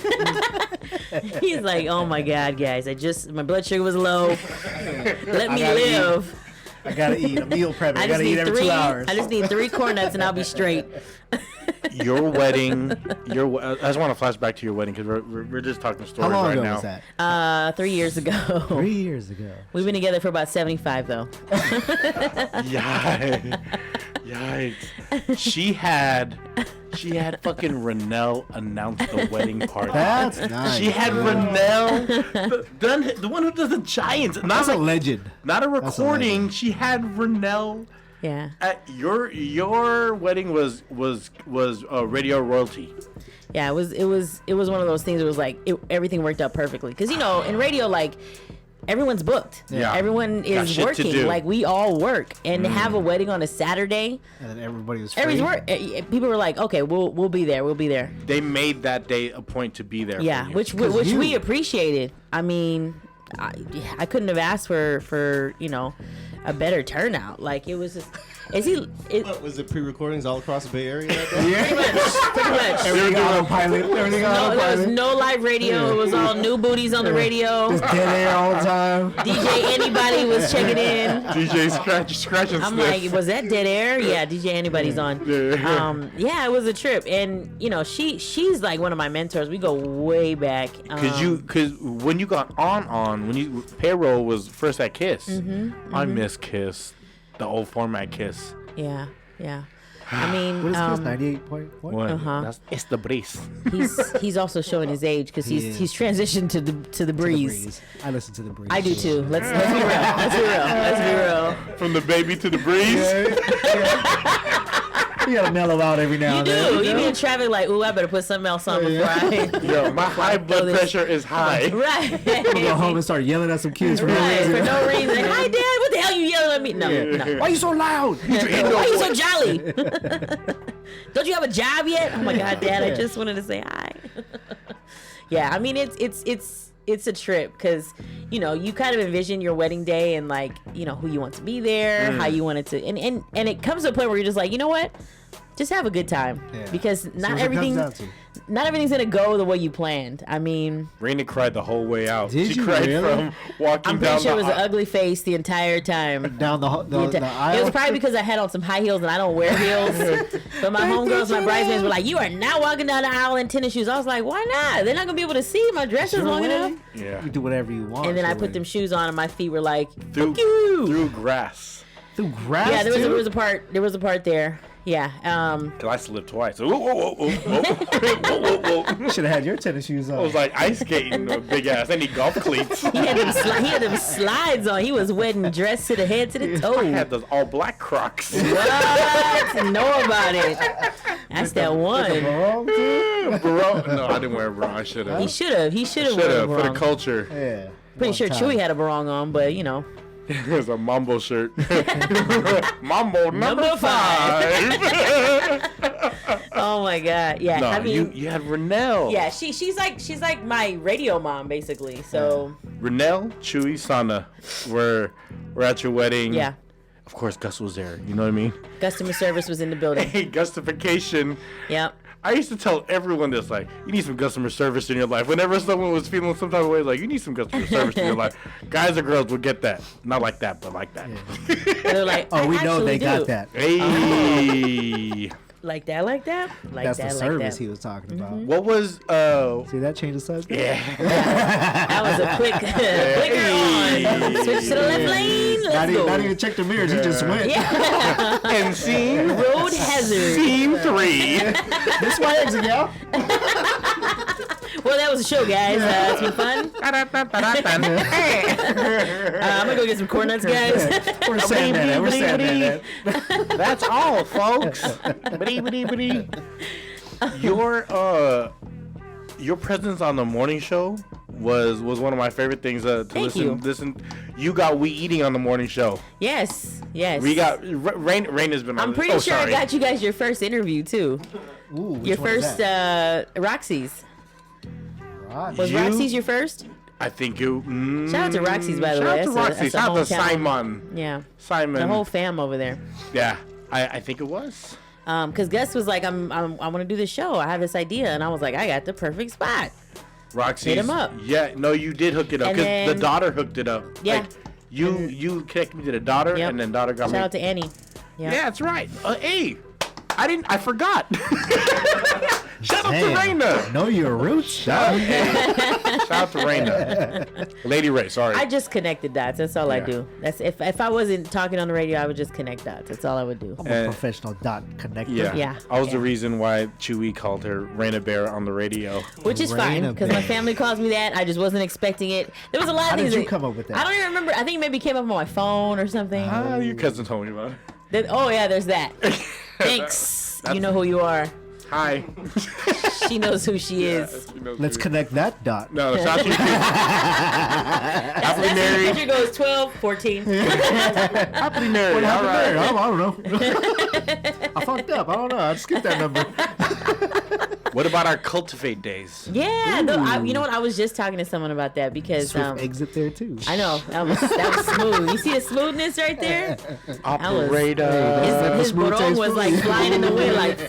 Speaker 3: He's like, oh my God, guys, my blood sugar was low. Let me live.
Speaker 1: I gotta eat. A meal prep. I gotta eat every 2 hours.
Speaker 3: I just need 3 corn nuts and I'll be straight.
Speaker 2: Your wedding. I just want to flash back to your wedding because we're just talking stories
Speaker 1: How long
Speaker 2: right
Speaker 1: ago
Speaker 2: now.
Speaker 1: was that?
Speaker 3: 3 years ago.
Speaker 1: 3 years ago.
Speaker 3: We've been together for about 75 though.
Speaker 2: Yikes. She had fucking Renelle announce the wedding party.
Speaker 1: That's nice.
Speaker 2: She had Renelle, the one who does the Giants.
Speaker 1: That's a legend.
Speaker 2: Not a recording. She had Renelle.
Speaker 3: Yeah.
Speaker 2: At your wedding was radio royalty.
Speaker 3: Yeah, it was one of those things. It was like everything worked out perfectly because in radio, like everyone's booked.
Speaker 2: Yeah.
Speaker 3: Everyone
Speaker 2: Got
Speaker 3: is
Speaker 2: shit to
Speaker 3: working.
Speaker 2: do.
Speaker 3: Like we all work, and to have a wedding on a Saturday,
Speaker 1: And then everybody was free.
Speaker 3: everybody's work. People were like, okay, we'll be there. We'll be there.
Speaker 2: They made that day a point to be there.
Speaker 3: Yeah,
Speaker 2: for you.
Speaker 3: which
Speaker 1: you-
Speaker 3: we appreciated. I mean, I couldn't have asked for a better turnout. Like it was just.
Speaker 4: What, was it pre-recordings all across the Bay Area that day?
Speaker 3: Pretty much.
Speaker 1: Everything on pilot. Everything
Speaker 3: No,
Speaker 1: on
Speaker 3: there was
Speaker 1: pilot.
Speaker 3: no live radio. It was all new booties on the radio.
Speaker 1: Just dead air all the time.
Speaker 3: DJ Anybody was checking in.
Speaker 2: DJ scratch and
Speaker 3: I'm
Speaker 2: sniff.
Speaker 3: like, was that dead air? Yeah, DJ Anybody's on. Yeah, it was a trip, and she's like one of my mentors. We go way back.
Speaker 2: Cause when you got when you payroll was first at Kiss, I miss Kiss, the old format Kiss.
Speaker 3: Yeah. I mean,
Speaker 1: What is this? 98.1?
Speaker 2: It's the breeze.
Speaker 3: he's also showing his age because he's transitioned to the breeze.
Speaker 1: I listen to the breeze.
Speaker 3: I do too. Let's be real. Let's be real.
Speaker 2: From the baby to the breeze.
Speaker 1: You gotta mellow out every now
Speaker 3: You
Speaker 1: and then.
Speaker 3: do. You be in traffic like, ooh, I better put something else on before I.
Speaker 2: Yo, my high blood pressure is high.
Speaker 3: Right.
Speaker 1: Go home and start yelling at some kids for no
Speaker 3: Right,
Speaker 1: reason.
Speaker 3: for no reason. Hi, Dad. What the hell you yelling at me? No.
Speaker 1: Why you so loud?
Speaker 3: Why you so jolly? Don't you have a job yet? Oh my God, Dad! I just wanted to say hi. Yeah, I mean it's a trip because you kind of envision your wedding day and like who you want to be there, how you want it to, and it comes to a point where you're just like, you know what, just have a good time because not everything's gonna go the way you planned. I mean,
Speaker 2: Raina cried the whole way out.
Speaker 1: Did
Speaker 2: she
Speaker 1: you
Speaker 2: cried
Speaker 1: really?
Speaker 2: from walking
Speaker 3: I'm
Speaker 2: down
Speaker 3: pretty sure it
Speaker 2: the
Speaker 3: was an ugly face the entire time.
Speaker 1: Down the aisle.
Speaker 3: It was probably because I had on some high heels and I don't wear heels. But my homegirls, my bridesmaids were like, "You are not walking down the aisle in tennis shoes." I was like, "Why not? They're not gonna be able to see my dress is long enough."
Speaker 2: Yeah.
Speaker 1: You do whatever you want.
Speaker 3: And then I
Speaker 1: for
Speaker 3: put them
Speaker 1: wedding.
Speaker 3: shoes on and my feet were like,
Speaker 2: Through
Speaker 3: "Fuck you."
Speaker 2: through grass.
Speaker 1: Through grass.
Speaker 3: Yeah, there
Speaker 1: too?
Speaker 3: was a part. There was a part there. Yeah.
Speaker 2: Cause I slipped twice. Whoa, whoa, whoa, whoa, whoa, whoa, whoa.
Speaker 1: You should have had your tennis shoes on.
Speaker 2: I was like ice skating, a big ass. I need golf cleats.
Speaker 3: He had them slides on. He was wearing dress to the head to the toe.
Speaker 2: I had those all black Crocs.
Speaker 3: What? Know about it. That's that one.
Speaker 2: Bro, no, I didn't wear a bra. I should have.
Speaker 3: He should have. He should have
Speaker 2: Should
Speaker 3: worn
Speaker 2: have
Speaker 3: a
Speaker 2: for the
Speaker 3: barong.
Speaker 2: culture.
Speaker 1: Yeah.
Speaker 3: Pretty
Speaker 1: One
Speaker 3: sure
Speaker 1: time.
Speaker 3: Chewy had a barong on, but
Speaker 2: It was a Mambo shirt. Mambo number
Speaker 3: Number
Speaker 2: 5.
Speaker 3: Oh my God. Yeah.
Speaker 2: No,
Speaker 3: I mean,
Speaker 2: you had Renelle.
Speaker 3: yeah. She's like my radio mom basically. So
Speaker 2: Renelle, Chewy, Sana were at your wedding.
Speaker 3: yeah.
Speaker 2: Of course, Gus was there. You know what I mean?
Speaker 3: Customer service was in the building.
Speaker 2: Hey, Gustification.
Speaker 3: Yep.
Speaker 2: I used to tell everyone this, like, you need some customer service in your life. Whenever someone was feeling some type of way, like, you need some customer service in your life. Guys or girls would get that. Not like that, but like that.
Speaker 3: They're like,
Speaker 1: Oh,
Speaker 3: I
Speaker 1: we know
Speaker 3: actually
Speaker 1: they got
Speaker 3: do.
Speaker 2: Hey.
Speaker 1: that.
Speaker 3: Like that, like that, like
Speaker 1: That's
Speaker 3: that,
Speaker 1: the
Speaker 3: like
Speaker 1: service
Speaker 3: that.
Speaker 1: he was talking about.
Speaker 2: What was,
Speaker 1: See that change of subject?
Speaker 2: yeah.
Speaker 3: That was a quick clicker on. Switch to the left lane. Let's go.
Speaker 1: Not even check the mirrors. He just went.
Speaker 3: Yeah.
Speaker 2: And scene,
Speaker 3: Road hazard.
Speaker 2: scene 3.
Speaker 1: This way, exit, y'all.
Speaker 3: Well, that was a show, guys. It's been fun. I'm gonna go get some corn nuts, guys.
Speaker 1: We're saying that. We're saying that.
Speaker 2: That's all, folks. Biddy. Your presence on the morning show was one of my favorite things to
Speaker 3: Thank
Speaker 2: listen. You got We Eating on the morning show.
Speaker 3: Yes.
Speaker 2: We got Rain has been on.
Speaker 3: I'm pretty sure I got you guys your first interview too.
Speaker 1: Ooh,
Speaker 3: Your first Roxy's. Was
Speaker 2: You-
Speaker 3: Roxy's your first?
Speaker 2: I think you.
Speaker 3: Shout out to Roxy's, by the way.
Speaker 2: Shout out to
Speaker 3: That's a-
Speaker 2: Roxy's.
Speaker 3: that's a
Speaker 2: Shout out to
Speaker 3: hometown.
Speaker 2: Simon.
Speaker 3: Yeah.
Speaker 2: Simon.
Speaker 3: The whole fam over there.
Speaker 2: Yeah, I think it was.
Speaker 3: Because Gus was like, I want to do this show. I have this idea, and I was like, I got the perfect spot.
Speaker 2: Roxy's.
Speaker 3: Hit him up.
Speaker 2: Yeah, no, you did hook it up
Speaker 3: And
Speaker 2: because the
Speaker 3: then-
Speaker 2: daughter hooked it up.
Speaker 3: Yeah.
Speaker 2: Like, you connected me to the daughter,
Speaker 3: Yep.
Speaker 2: and then daughter got
Speaker 3: Shout
Speaker 2: me.
Speaker 3: out to Annie. Yeah.
Speaker 2: Yeah, that's right. Hey, I forgot. Shout out to
Speaker 1: Damn.
Speaker 2: Raina.
Speaker 1: Know your roots.
Speaker 2: Shout out to Raina. LadyRay, sorry.
Speaker 3: I just connected dots. That's all I
Speaker 2: Yeah.
Speaker 3: do. That's if I wasn't talking on the radio, I would just connect dots. That's all I would do.
Speaker 1: I'm a professional dot connector.
Speaker 2: yeah.
Speaker 3: Yeah,
Speaker 2: I was the
Speaker 3: yeah.
Speaker 2: reason why Chewy called her Raina Bear on the radio.
Speaker 3: Which is fine
Speaker 1: Raina
Speaker 3: because my
Speaker 1: Bear.
Speaker 3: family calls me that. I just wasn't expecting it. There was a lot of
Speaker 1: How
Speaker 3: things.
Speaker 1: did you
Speaker 3: that-
Speaker 1: come up with that?
Speaker 3: I don't even remember. I think it maybe came up on my phone or something.
Speaker 2: Your cousin told me about it.
Speaker 3: Oh yeah, there's that. Thanks. You know who you are.
Speaker 2: Hi.
Speaker 3: She knows who she is.
Speaker 1: Let's connect that dot.
Speaker 2: No, shout out to you. Happily
Speaker 3: That's
Speaker 2: married.
Speaker 3: the picture goes 12, 14.
Speaker 2: Happily married.
Speaker 1: What
Speaker 2: All
Speaker 1: happened there?
Speaker 2: right.
Speaker 1: I don't know. I fucked up. I don't know. I skipped that number.
Speaker 2: What about our cultivate days?
Speaker 3: Yeah, no, you know what? I was just talking to someone about that because
Speaker 1: Swift exit there too.
Speaker 3: I know that was smooth. You see the smoothness right there?
Speaker 2: Operator.
Speaker 3: His
Speaker 1: smooth
Speaker 3: barong
Speaker 1: taste
Speaker 3: was
Speaker 1: food.
Speaker 3: like flying in the wind. Like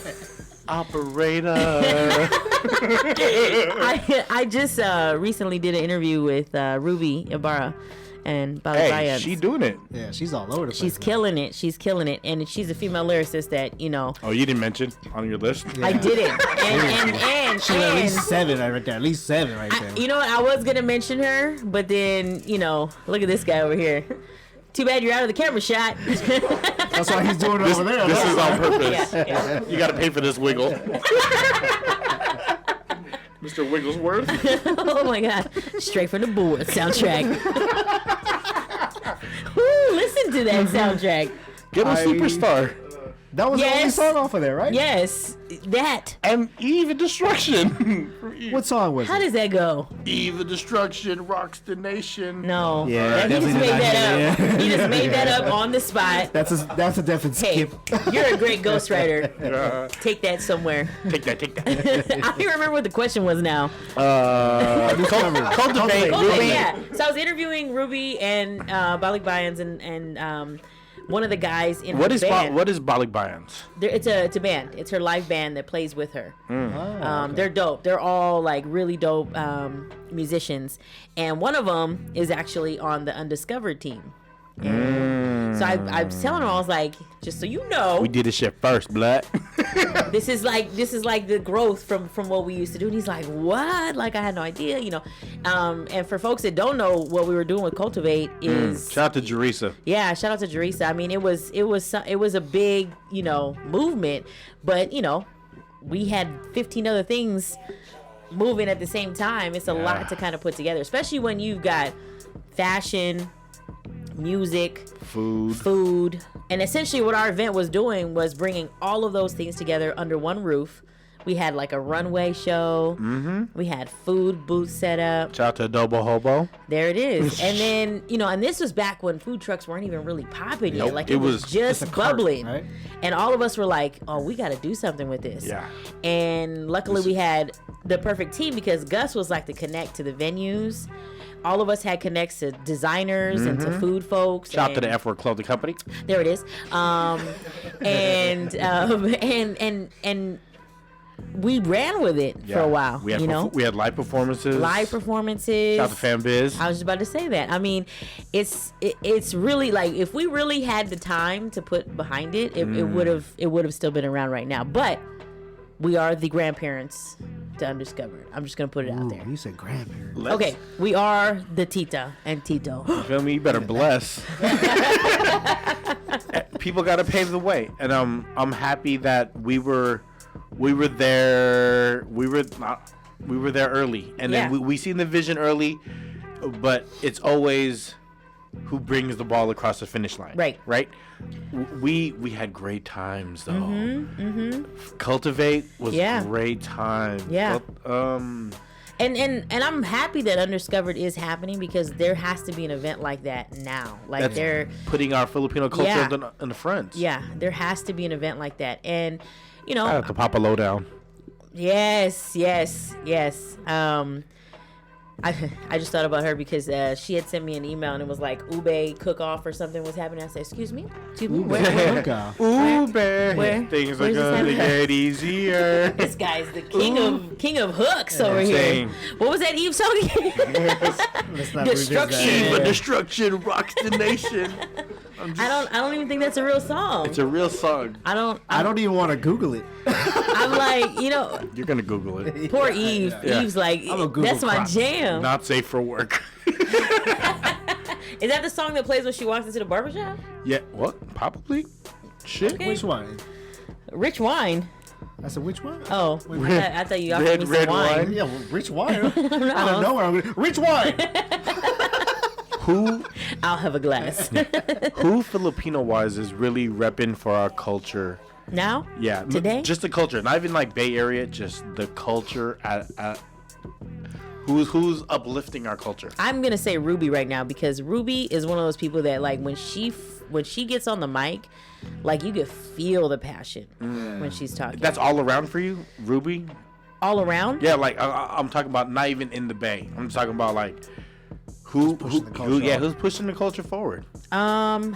Speaker 2: Operator.
Speaker 3: I just recently did an interview with Ruby Ibarra and Bali
Speaker 2: Hey,
Speaker 3: Bayans.
Speaker 2: she doing it.
Speaker 1: Yeah, she's all over the place.
Speaker 3: She's killing it. She's killing it, and she's a female lyricist that
Speaker 2: Oh, you didn't mention on your list?
Speaker 3: I didn't. And
Speaker 1: She at least 7 right there. At least 7 right there.
Speaker 3: you know what? I was gonna mention her, but then look at this guy over here. Too bad you're out of the camera shot.
Speaker 1: That's why he's doing it over there.
Speaker 2: This is on purpose.
Speaker 3: Yeah.
Speaker 2: You got to pay for this wiggle. Mr. Wigglesworth.
Speaker 3: Oh my god! Straight from the board soundtrack. Woo, listen to that soundtrack.
Speaker 2: Get a superstar.
Speaker 1: That was the only
Speaker 3: Yes.
Speaker 1: song off of there, right?
Speaker 3: Yes, that.
Speaker 2: And Eve and Destruction.
Speaker 1: What song was
Speaker 3: How
Speaker 1: it?
Speaker 3: does that go?
Speaker 2: Eve and Destruction rocks the nation.
Speaker 3: No.
Speaker 1: Yeah,
Speaker 3: he just
Speaker 1: definitely
Speaker 3: made
Speaker 1: did not
Speaker 3: that
Speaker 1: hear
Speaker 3: up.
Speaker 1: that.
Speaker 3: He just made that up on the spot.
Speaker 1: That's a definite
Speaker 3: Hey,
Speaker 1: skip.
Speaker 3: you're a great ghostwriter. Take that somewhere.
Speaker 2: Take that.
Speaker 3: I don't even remember what the question was now.
Speaker 2: Cultivate.
Speaker 3: Oh,
Speaker 2: Ruby.
Speaker 3: yeah. So I was interviewing Ruby and Balik Bayans and one of the guys in
Speaker 2: What
Speaker 3: her
Speaker 2: is
Speaker 3: band.
Speaker 2: what is Balik Bayans?
Speaker 3: It's a band. It's her live band that plays with her.
Speaker 1: Oh,
Speaker 3: They're dope. They're all like really dope musicians, and one of them is actually on the Undiscovered team. So I was telling her, I was like, just so you know,
Speaker 2: We did this shit first, blood.
Speaker 3: this is like the growth from what we used to do. And he's like, what? Like I had no idea, And for folks that don't know, what we were doing with Cultivate is
Speaker 2: Shout out to Jerisa.
Speaker 3: yeah, shout out to Jerisa. I mean, it was a big, movement, but we had 15 other things moving at the same time. It's a lot to kind of put together, especially when you've got fashion, music, food, and essentially what our event was doing was bringing all of those things together under one roof. We had like a runway show. We had food booths set up.
Speaker 2: Shout out to Adobo Hobo.
Speaker 3: There it is. And then, and this was back when food trucks weren't even really popping yet.
Speaker 2: Nope.
Speaker 3: Like
Speaker 2: It
Speaker 3: it was
Speaker 2: was
Speaker 3: just
Speaker 1: just a cart,
Speaker 3: bubbling.
Speaker 1: right?
Speaker 3: And all of us were like, oh, we got to do something with this.
Speaker 2: Yeah.
Speaker 3: And luckily we had the perfect team because Gus was like the connect to the venues. All of us had connects to designers and to food folks.
Speaker 2: Shout out to
Speaker 3: and
Speaker 2: the F Word Clothing Company.
Speaker 3: there it is. And we ran with it for a while.
Speaker 2: We had we had live performances.
Speaker 3: Live performances.
Speaker 2: Shout out to Fan Biz.
Speaker 3: I was just about to say that. I mean, it's really like if we really had the time to put behind it, it would have still been around right now. But we are the grandparents to Undiscovered. I'm just gonna put it out there.
Speaker 1: You said grandparents.
Speaker 3: Okay, we are the Tita and Tito.
Speaker 2: You feel me? You better bless. People got to pave the way, and I'm happy that we were there. We were there early, and then
Speaker 3: Yeah.
Speaker 2: we seen the vision early. But it's always who brings the ball across the finish line. Right. We had great times though. Cultivate was great time.
Speaker 3: Yeah.
Speaker 2: Um,
Speaker 3: And I'm happy that Undiscovered is happening because there has to be an event like that now. Like
Speaker 2: that's
Speaker 3: there,
Speaker 2: putting our Filipino culture
Speaker 3: Yeah.
Speaker 2: in the front.
Speaker 3: yeah, there has to be an event like that. And
Speaker 2: Shout out to Papa Lowdown.
Speaker 3: yes. I just thought about her because she had sent me an email and it was like Ube cook-off or something was happening. I said, excuse me? Where?
Speaker 2: Uber.
Speaker 3: Where?
Speaker 2: Things are
Speaker 3: Where's this
Speaker 2: gonna
Speaker 3: happening?
Speaker 2: get easier.
Speaker 3: This guy's the king of hooks over here.
Speaker 2: saying.
Speaker 3: What was that Eve song again?
Speaker 1: Let's not
Speaker 3: Destruction.
Speaker 1: revisit that.
Speaker 2: But destruction rocks the nation.
Speaker 3: I don't even think that's a real song.
Speaker 2: It's a real song.
Speaker 3: I
Speaker 1: don't even want to Google it.
Speaker 3: I'm like,
Speaker 2: You're gonna Google it.
Speaker 3: poor Eve.
Speaker 2: Yeah.
Speaker 3: Eve's like,
Speaker 1: I'm a Google
Speaker 3: that's my
Speaker 1: crop.
Speaker 3: jam.
Speaker 2: Not safe for work.
Speaker 3: Is that the song that plays when she walks into the barbershop?
Speaker 2: Yeah. What? Probably. Shit.
Speaker 3: Okay.
Speaker 1: Which one?
Speaker 3: Rich wine.
Speaker 1: I said, which one?
Speaker 3: Oh, I thought you offered
Speaker 2: red-
Speaker 3: me some
Speaker 2: red
Speaker 3: wine.
Speaker 2: wine?
Speaker 1: Yeah, well, rich wine. I don't know where I'm going. Rich wine.
Speaker 2: Who
Speaker 3: I'll have a glass.
Speaker 2: who Filipino wise is really repping for our culture?
Speaker 3: Now?
Speaker 2: Yeah,
Speaker 3: Today?
Speaker 2: just the culture, not even like Bay Area, just the culture. Who's uplifting our culture?
Speaker 3: I'm gonna say Ruby right now because Ruby is one of those people that like when she gets on the mic, like you could feel the passion when she's talking.
Speaker 2: That's all around for you, Ruby?
Speaker 3: all around.
Speaker 2: Yeah, like I'm talking about not even in the Bay. I'm talking about like who's pushing the culture forward.
Speaker 3: Like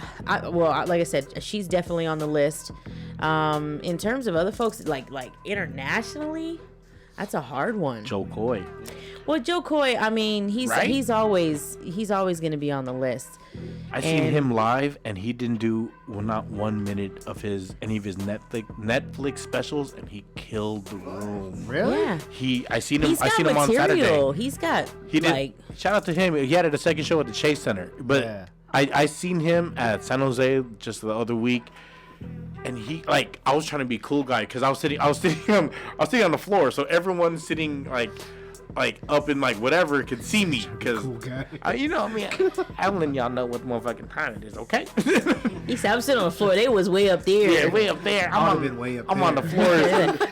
Speaker 3: I said, she's definitely on the list. In terms of other folks, like internationally, that's a hard one.
Speaker 2: Joe Coy.
Speaker 3: Well, Joe Coy, I mean, he's always going to be on the list.
Speaker 2: I seen him live, and he didn't do not 1 minute of any of his Netflix specials, and he killed the room.
Speaker 1: Really?
Speaker 3: Yeah.
Speaker 2: I seen him on
Speaker 3: material.
Speaker 2: Saturday.
Speaker 3: He did.
Speaker 2: Shout out to him. He had a second show at the Chase Center, but
Speaker 1: Yeah.
Speaker 2: I seen him at San Jose just the other week. And I was trying to be a cool guy because I was sitting on the floor, so everyone sitting like up in whatever could see me because
Speaker 1: Cool guy.
Speaker 2: I'm letting y'all know what motherfucking time it is, okay?
Speaker 3: He said, "I'm sitting on the floor. They was way up there."
Speaker 2: Yeah, way up there.
Speaker 1: I've been way up
Speaker 2: I'm
Speaker 1: there.
Speaker 2: on the floor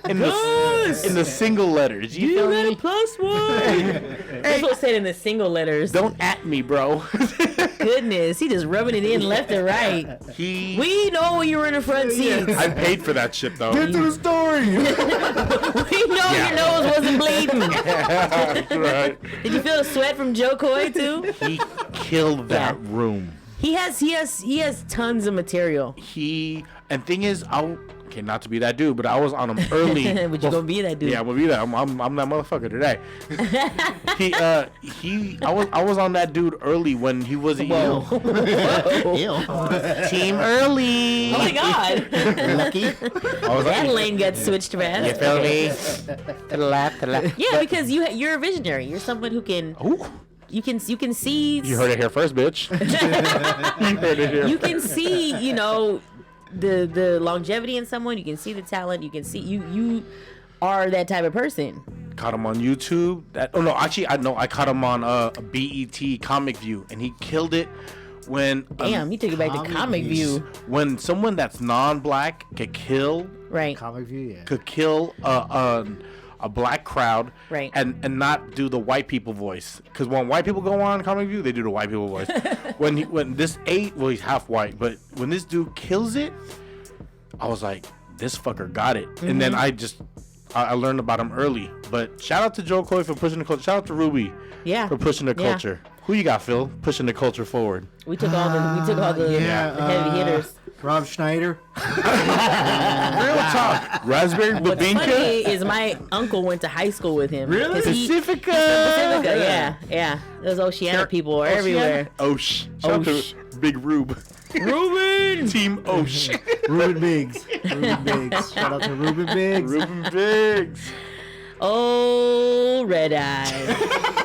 Speaker 2: in the single letters. You feel
Speaker 3: got
Speaker 2: me?
Speaker 3: a +1. That's what said in the single letters.
Speaker 2: Don't at me, bro.
Speaker 3: Goodness, he just rubbing it in left and right. We know you were in the front seats.
Speaker 2: I paid for that shit though.
Speaker 1: Get to the story.
Speaker 3: We know your nose wasn't bleeding.
Speaker 2: Right.
Speaker 3: Did you feel the sweat from Joe Coy too?
Speaker 2: He killed that room.
Speaker 3: He has tons of material.
Speaker 2: And thing is, not to be that dude, but I was on him early.
Speaker 3: But you gonna be that dude?
Speaker 2: Yeah, I'm gonna be that. I'm that motherfucker today. I was on that dude early when he wasn't ill. Team early.
Speaker 3: Oh my God!
Speaker 1: Lucky.
Speaker 3: That lane got switched fast.
Speaker 2: You feel me? To the left.
Speaker 3: Yeah, because you're a visionary. You're someone who can.
Speaker 2: Ooh.
Speaker 3: You can see.
Speaker 2: You heard it here first, bitch. You heard it here.
Speaker 3: You can see, the longevity in someone. You can see the talent. You can see you are that type of person.
Speaker 2: Caught him on YouTube. I caught him on a BET Comic View, and he killed it. When
Speaker 3: He took it back to Comic View.
Speaker 2: When someone that's non-black could kill,
Speaker 3: Right.
Speaker 1: Comic View, yeah.
Speaker 2: could kill a black crowd,
Speaker 3: Right.
Speaker 2: and not do the white people voice, because when white people go on Comic View, they do the white people voice. He's half white, but when this dude kills it, I was like, this fucker got it.
Speaker 3: Mm-hmm.
Speaker 2: And then I learned about him early. But shout out to Joe Coy for pushing the culture. Shout out to Ruby for pushing the culture. Who you got, Phil? Pushing the culture forward.
Speaker 3: We took all the heavy hitters.
Speaker 1: Rob Schneider.
Speaker 2: Real talk. Raspberry
Speaker 3: What's
Speaker 2: Babinka.
Speaker 3: funny is my uncle went to high school with him.
Speaker 1: Really?
Speaker 3: 'Cause
Speaker 2: Pacifica.
Speaker 3: yeah. Those Oceanic people are everywhere.
Speaker 2: Osh. Shout out to Big Rube.
Speaker 3: Ruben!
Speaker 2: Team Osh.
Speaker 1: Ruben Biggs. Shout out to Ruben Biggs.
Speaker 2: Ruben Biggs.
Speaker 3: Oh, Red Eye.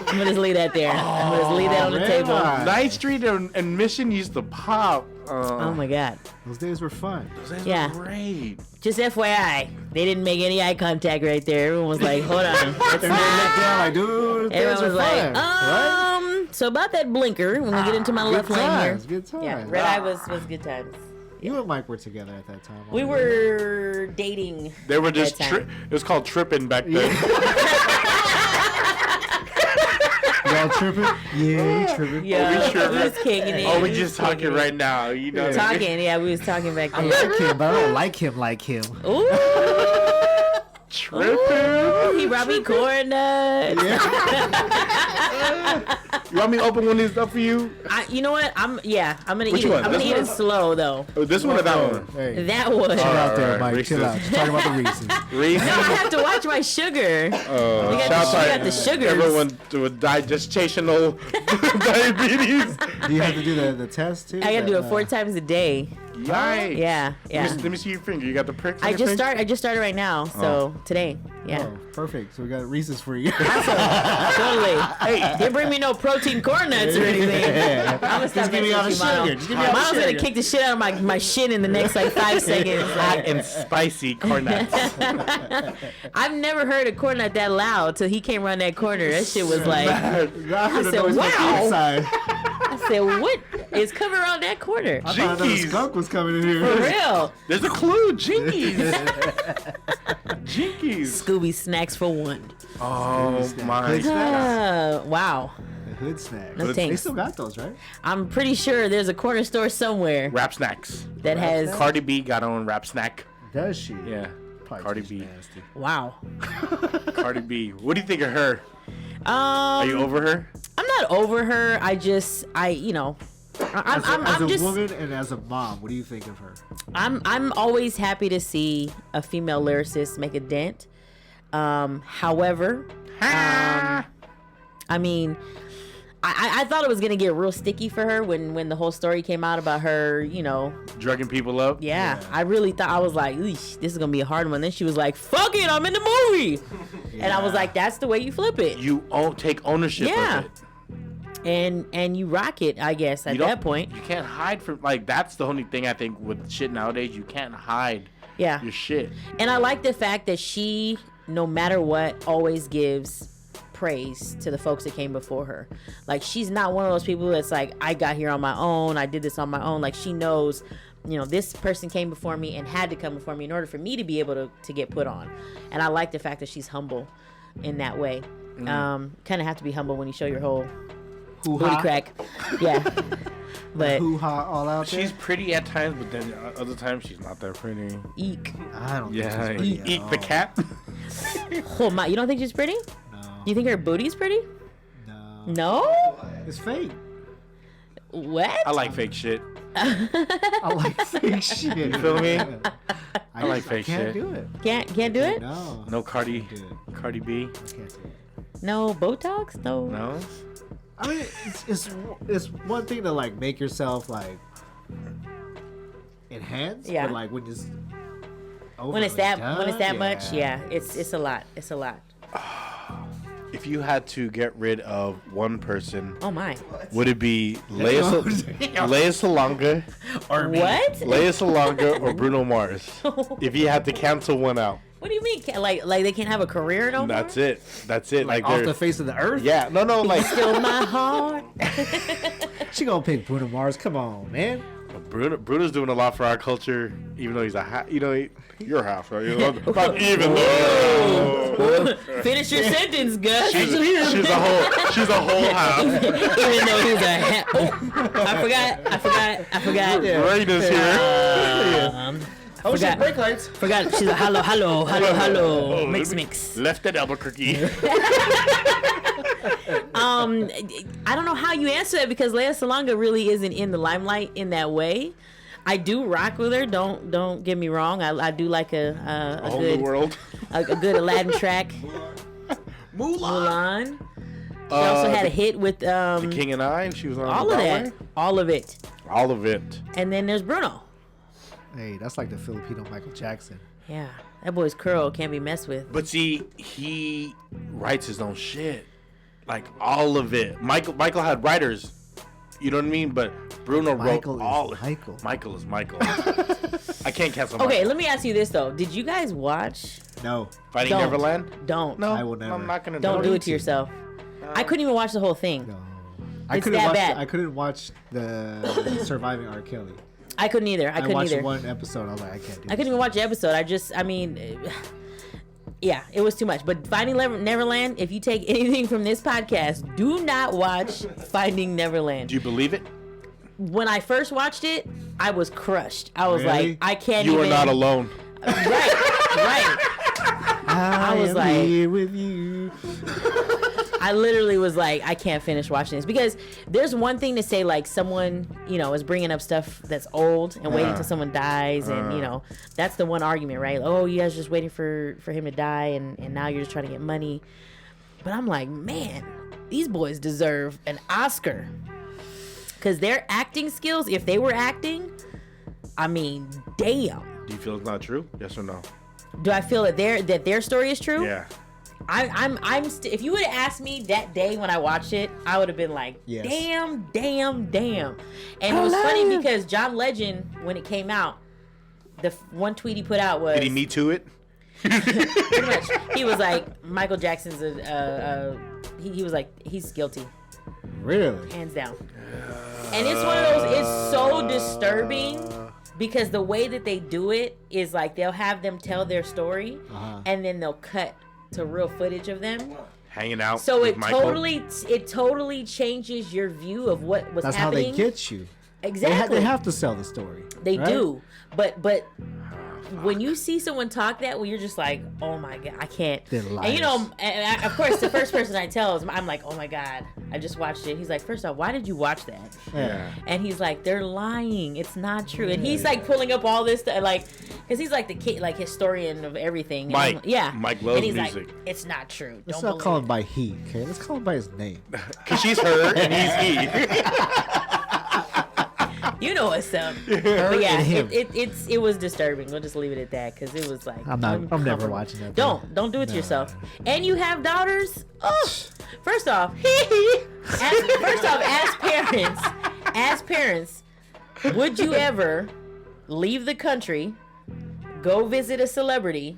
Speaker 3: I'm going to just leave that there. I'm going to just leave that on the
Speaker 1: Red
Speaker 3: table.
Speaker 1: Eye.
Speaker 2: 9th Street and Mission used to pop.
Speaker 3: Oh, my God.
Speaker 1: Those days were fun.
Speaker 2: Those days
Speaker 3: Yeah.
Speaker 2: were great.
Speaker 3: Just FYI, they didn't make any eye contact right there. Everyone was like, hold on. Let's
Speaker 1: And they looked down like, dude, those days
Speaker 3: Everyone
Speaker 1: were
Speaker 3: was like,
Speaker 1: fun. Right?
Speaker 3: So about that blinker, when we get into my left lane here.
Speaker 1: Good times.
Speaker 3: Yeah, Red Eye was good times.
Speaker 1: You and Mike were together at that time.
Speaker 3: We were dating.
Speaker 2: They were just
Speaker 3: that time.
Speaker 2: it was called tripping back then.
Speaker 1: Y'all tripping? Yeah, we tripping.
Speaker 3: Yeah,
Speaker 2: sure?
Speaker 3: we was kicking it.
Speaker 2: Oh, we just talking right now. You know.
Speaker 3: Talking, yeah, we was talking back
Speaker 1: I
Speaker 3: then.
Speaker 1: like him, but I don't like him.
Speaker 3: Ooh,
Speaker 2: Tripping.
Speaker 3: he brought me corn nuts.
Speaker 2: You want me to open one of these up for you?
Speaker 3: You know what? I'm gonna
Speaker 2: Which
Speaker 3: eat it.
Speaker 2: one?
Speaker 3: I'm gonna
Speaker 2: This
Speaker 3: eat it
Speaker 2: one?
Speaker 3: slow though.
Speaker 2: Oh, this one or that one?
Speaker 1: Hey,
Speaker 3: That one.
Speaker 1: chill out there,
Speaker 2: Alright,
Speaker 1: Mike.
Speaker 2: Reese's.
Speaker 1: Chill out. Just talking about the Reese's.
Speaker 2: Reese.
Speaker 3: No, I have to watch my sugar. We got the sugars.
Speaker 2: Everyone with digestational diabetes.
Speaker 1: Do you have to do the test too?
Speaker 3: I gotta do it 4 times a day.
Speaker 2: Yikes.
Speaker 3: Yeah.
Speaker 2: Let me see your finger. You got the pricks.
Speaker 3: I just started right now. So today. Yeah.
Speaker 1: Oh, perfect. So we got Reese's for you.
Speaker 3: Totally. Hey, didn't bring me no protein corn nuts or anything. I'm gonna stop
Speaker 1: give me all the sugar. Just give me all the
Speaker 3: Miles gonna
Speaker 1: sugar.
Speaker 3: kick the shit out of my shin in the next like 5 seconds.
Speaker 2: Hot and spicy corn nuts.
Speaker 3: I've never heard a corn nut that loud till he came around that corner. That shit was like,
Speaker 1: I heard the
Speaker 3: said,
Speaker 1: noise from the
Speaker 3: wow.
Speaker 1: inside.
Speaker 3: I said, what is coming around that corner?
Speaker 1: I thought another
Speaker 2: Jinkies.
Speaker 1: skunk was coming in here.
Speaker 3: For real.
Speaker 2: There's a clue. Jinkies. Jinkies.
Speaker 3: Scooby snacks for one.
Speaker 2: Oh my.
Speaker 3: Wow.
Speaker 1: The hood snack.
Speaker 3: No
Speaker 1: They
Speaker 3: thanks.
Speaker 1: still got those, right?
Speaker 3: I'm pretty sure there's a corner store somewhere
Speaker 2: Rap snacks.
Speaker 3: that has.
Speaker 2: Cardi B got her own rap snack.
Speaker 1: Does she?
Speaker 2: Yeah.
Speaker 1: Probably
Speaker 2: Cardi
Speaker 1: just
Speaker 2: B.
Speaker 1: nasty.
Speaker 3: Wow.
Speaker 2: Cardi B. What do you think of her? Are
Speaker 3: Um,
Speaker 2: you over her?
Speaker 3: I'm not over her. You know, I'm
Speaker 1: As a
Speaker 3: just.
Speaker 1: woman and as a mom, what do you think of her?
Speaker 3: I'm always happy to see a female lyricist make a dent. However, I mean, I thought it was gonna get real sticky for her when the whole story came out about her, you know.
Speaker 2: Drugging people up?
Speaker 3: Yeah, I really thought, I was like, "Eesh, this is gonna be a hard one." Then she was like, "Fuck it, I'm in the movie," and I was like, "That's the way you flip it."
Speaker 2: You take ownership
Speaker 3: Yeah.
Speaker 2: of it.
Speaker 3: And you rock it, I guess, at
Speaker 2: You don't-
Speaker 3: that point.
Speaker 2: You can't hide from, like, that's the only thing I think with shit nowadays. You can't hide
Speaker 3: Yeah.
Speaker 2: your shit.
Speaker 3: And I like the fact that she, no matter what, always gives praise to the folks that came before her. Like, she's not one of those people that's like, I got here on my own, I did this on my own. Like, she knows, you know, this person came before me and had to come before me in order for me to be able to get put on. And I like the fact that she's humble in that way. Kind of have to be humble when you show your whole booty crack. Yeah. But
Speaker 1: Hoo-ha all out there?
Speaker 2: She's pretty at times, but then other times she's not that pretty.
Speaker 3: eek.
Speaker 1: I don't
Speaker 2: Yeah,
Speaker 1: think she's pretty at
Speaker 2: eat the
Speaker 1: all.
Speaker 2: cat.
Speaker 3: Oh my, you don't think she's pretty?
Speaker 1: No.
Speaker 3: You think her booty's pretty?
Speaker 1: No.
Speaker 3: No?
Speaker 1: It's fake.
Speaker 3: What?
Speaker 2: I like fake shit.
Speaker 1: I like fake shit.
Speaker 2: You feel me?
Speaker 1: I
Speaker 2: like
Speaker 1: just-
Speaker 2: fake
Speaker 1: can't
Speaker 2: shit.
Speaker 1: do it.
Speaker 3: Can't do it?
Speaker 1: No.
Speaker 2: No Cardi
Speaker 1: Do it.
Speaker 2: B.
Speaker 1: I can't do it.
Speaker 3: No Botox? No.
Speaker 2: No.
Speaker 1: I mean, it's one thing to like make yourself like enhance,
Speaker 3: Yeah.
Speaker 1: but like when it's
Speaker 3: When it's that much, yeah, it's a lot. It's a lot.
Speaker 2: If you had to get rid of one person,
Speaker 3: Oh my.
Speaker 2: would it be Lea Salonga,
Speaker 3: What?
Speaker 2: Lea Salonga, or Bruno Mars? If you had to cancel one out,
Speaker 3: What do you mean? Like they can't have a career no more?
Speaker 2: that's it. That's it. Like,
Speaker 1: off
Speaker 2: they're
Speaker 1: the face of the earth.
Speaker 2: yeah. No. Like
Speaker 3: Still my heart.
Speaker 1: She gonna pick Bruno Mars. Come on, man.
Speaker 2: Bruno's doing a lot for our culture, even though he's you're half, right? Not even though.
Speaker 3: Finish your sentence, Gus.
Speaker 2: She's a whole half.
Speaker 3: Even though he's a oh, I forgot.
Speaker 2: Rain is here.
Speaker 1: Oh shit!
Speaker 3: Forgot.
Speaker 1: Brake lights.
Speaker 3: Forgot. She's a hello. Mix.
Speaker 2: Left at Albuquerque.
Speaker 3: I don't know how you answer that because Lea Salonga really isn't in the limelight in that way. I do rock with her. Don't get me wrong. I do like a
Speaker 2: whole
Speaker 3: good
Speaker 2: new world.
Speaker 3: a good Aladdin track. Mulan. She also had a hit with
Speaker 2: The King and I, and she was on
Speaker 3: all of
Speaker 2: Broadway.
Speaker 3: that, all of it.
Speaker 2: All of it.
Speaker 3: And then there's Bruno.
Speaker 1: Hey, that's like the Filipino Michael Jackson.
Speaker 3: Yeah, that boy's curl can't be messed with.
Speaker 2: But see, he writes his own shit, like all of it. Michael had writers, you know what I mean. But Bruno
Speaker 1: Michael
Speaker 2: wrote
Speaker 1: is
Speaker 2: all.
Speaker 1: Michael.
Speaker 2: Michael is Michael. I can't cancel.
Speaker 3: Okay,
Speaker 2: Michael.
Speaker 3: let me ask you this though: did you guys watch?
Speaker 1: No,
Speaker 2: Fighting
Speaker 3: Don't.
Speaker 2: Neverland.
Speaker 3: Don't.
Speaker 2: No,
Speaker 1: I will never.
Speaker 2: I'm not gonna.
Speaker 3: Don't do
Speaker 2: it.
Speaker 3: it to yourself. I couldn't even watch the whole thing.
Speaker 1: no.
Speaker 3: It's that bad.
Speaker 1: I couldn't watch the Surviving R. Kelly.
Speaker 3: I couldn't either. I couldn't
Speaker 1: watched
Speaker 3: either.
Speaker 1: one episode. I was like, I can't do.
Speaker 3: I couldn't even watch the episode. Yeah, it was too much. But Finding Neverland, if you take anything from this podcast, do not watch Finding Neverland.
Speaker 2: Do you believe it?
Speaker 3: When I first watched it, I was crushed. I was
Speaker 1: Really?
Speaker 3: like, I can't
Speaker 2: You
Speaker 3: even.
Speaker 2: are not alone.
Speaker 3: Right.
Speaker 1: I
Speaker 3: was
Speaker 1: am
Speaker 3: like-
Speaker 1: here with you.
Speaker 3: I literally was like, I can't finish watching this because there's one thing to say like someone, you know, is bringing up stuff that's old and waiting until someone dies, and you know, that's the one argument, right? Oh, you guys just waiting for him to die, and now you're just trying to get money. But I'm like, man, these boys deserve an Oscar because their acting skills, if they were acting, I mean, damn.
Speaker 2: Do you feel it's not true? Yes or no?
Speaker 3: Do I feel that their story is true?
Speaker 2: Yeah.
Speaker 3: If you would have asked me that day when I watched it, I would have been like,
Speaker 1: Yes.
Speaker 3: damn. And it was funny because John Legend, when it came out, the one tweet he put out was,
Speaker 2: Did he Me Too it?
Speaker 3: pretty much, he was like, Michael Jackson's he was like, he's guilty,
Speaker 1: Really?
Speaker 3: hands down. And it's one of those, it's so disturbing because the way that they do it is like they'll have them tell their story and then they'll cut to real footage of them.
Speaker 2: Hanging out.
Speaker 3: So
Speaker 2: with
Speaker 3: it
Speaker 2: Michael.
Speaker 3: totally changes your view of what was
Speaker 1: That's
Speaker 3: happening.
Speaker 1: how they get you.
Speaker 3: Exactly.
Speaker 1: They have to sell the story.
Speaker 3: They
Speaker 1: right?
Speaker 3: do. But when you see someone talk that way, you're just like, oh my God, I can't.
Speaker 1: They're
Speaker 3: And you know,
Speaker 1: liars.
Speaker 3: of course, the first person I tell is, I'm like, oh my God, I just watched it. He's like, first off, why did you watch that?
Speaker 1: Yeah.
Speaker 3: And he's like, they're lying. It's not true. And he's like pulling up all this stuff, like, because he's like the kid, like historian of everything. And
Speaker 2: Mike.
Speaker 3: yeah.
Speaker 2: Mike loves
Speaker 3: and he's
Speaker 2: music.
Speaker 3: Like, it's not true.
Speaker 1: Let's
Speaker 3: Don't
Speaker 1: not call
Speaker 3: believe
Speaker 1: him by he, okay? Let's call him by his name.
Speaker 2: Because she's her and he's he.
Speaker 3: You know what's up.
Speaker 1: Her
Speaker 3: But yeah,
Speaker 1: and him.
Speaker 3: it was disturbing. We'll just leave it at that because it was like
Speaker 1: I'm never
Speaker 3: uncomfortable.
Speaker 1: watching that.
Speaker 3: Don't do it to yourself. And you have daughters. Oh, first off, as parents, would you ever leave the country, go visit a celebrity,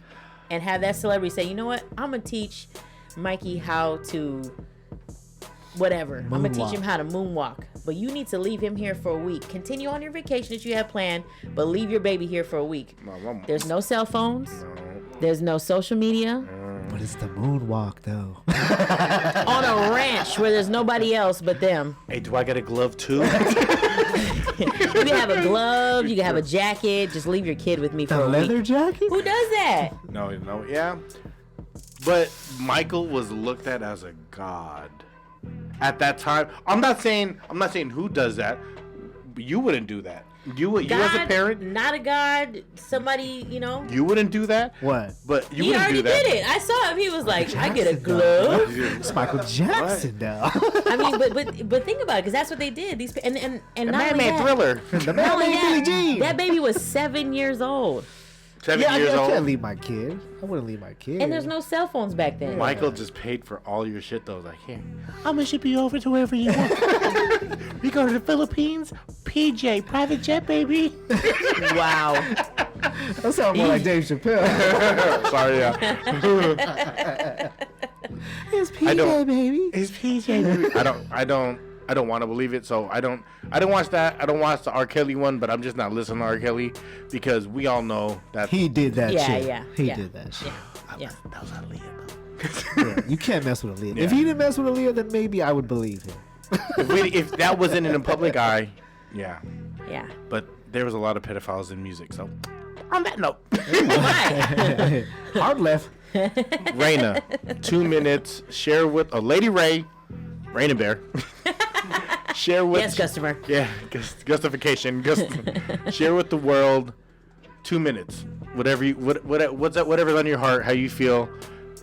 Speaker 3: and have that celebrity say, you know what, I'm gonna teach Mikey how to whatever. I'm gonna teach him how to moonwalk. But you need to leave him here for a week. Continue on your vacation that you have planned, but leave your baby here for a week. There's no cell phones. There's no social media.
Speaker 1: But it's the moonwalk, though.
Speaker 3: On a ranch where there's nobody else but them.
Speaker 2: Hey, do I get a glove too?
Speaker 3: You can have a glove. You can have a jacket. Just leave your kid with me for
Speaker 1: The
Speaker 3: a
Speaker 1: leather
Speaker 3: week.
Speaker 1: jacket?
Speaker 3: Who does that?
Speaker 2: No, yeah. But Michael was looked at as a god at that time. I'm not saying who does that. But you wouldn't do that. You as a parent,
Speaker 3: not a god. Somebody, you know.
Speaker 2: you wouldn't do that.
Speaker 1: What?
Speaker 2: But you
Speaker 3: He
Speaker 2: wouldn't
Speaker 3: already
Speaker 2: do that.
Speaker 3: did it. I saw him. He was like, I get a glove.
Speaker 1: It's Michael Jackson now.
Speaker 3: I mean, but think about it, because that's what they did. These and
Speaker 2: The
Speaker 3: not
Speaker 2: man
Speaker 3: only
Speaker 2: made
Speaker 3: that,
Speaker 2: Thriller.
Speaker 1: The
Speaker 3: not
Speaker 1: man
Speaker 3: only
Speaker 1: made Billie
Speaker 3: that,
Speaker 1: Jean.
Speaker 3: that baby was 7 years old.
Speaker 2: 7
Speaker 1: Yeah,
Speaker 2: years
Speaker 1: I
Speaker 2: old.
Speaker 1: can't leave my kid. I wouldn't leave my kid.
Speaker 3: And there's no cell phones back then.
Speaker 2: Michael just paid for all your shit though. Like, here, I'm gonna ship you over to wherever you want. We go to the Philippines. PJ, private jet, baby.
Speaker 3: Wow.
Speaker 1: That sounds more like Dave Chappelle.
Speaker 2: Sorry, yeah.
Speaker 1: It's
Speaker 2: I don't-
Speaker 1: PJ, baby.
Speaker 2: It's PJ, baby. I don't want to believe it. So I don't watch that. I don't watch the R. Kelly one. But I'm just not listening to R. Kelly because we all know that
Speaker 1: He did that
Speaker 3: Yeah,
Speaker 1: shit.
Speaker 3: yeah,
Speaker 1: He
Speaker 3: yeah.
Speaker 1: did that shit.
Speaker 3: Yeah.
Speaker 2: that was Aaliyah though.
Speaker 1: Yeah, you can't mess with Aaliyah.
Speaker 2: Yeah.
Speaker 1: If he didn't mess with Aaliyah, then maybe I would believe him.
Speaker 2: If that wasn't in the public eye, yeah.
Speaker 3: Yeah.
Speaker 2: But there was a lot of pedophiles in music. So on that note,
Speaker 3: Why?
Speaker 1: Hard left.
Speaker 2: Raina, 2 minutes. Share with LadyRay, Raina Bear. Share with
Speaker 3: Yes, customer.
Speaker 2: Yeah, justification. Share with the world. 2 minutes. Whatever's on your heart, how you feel.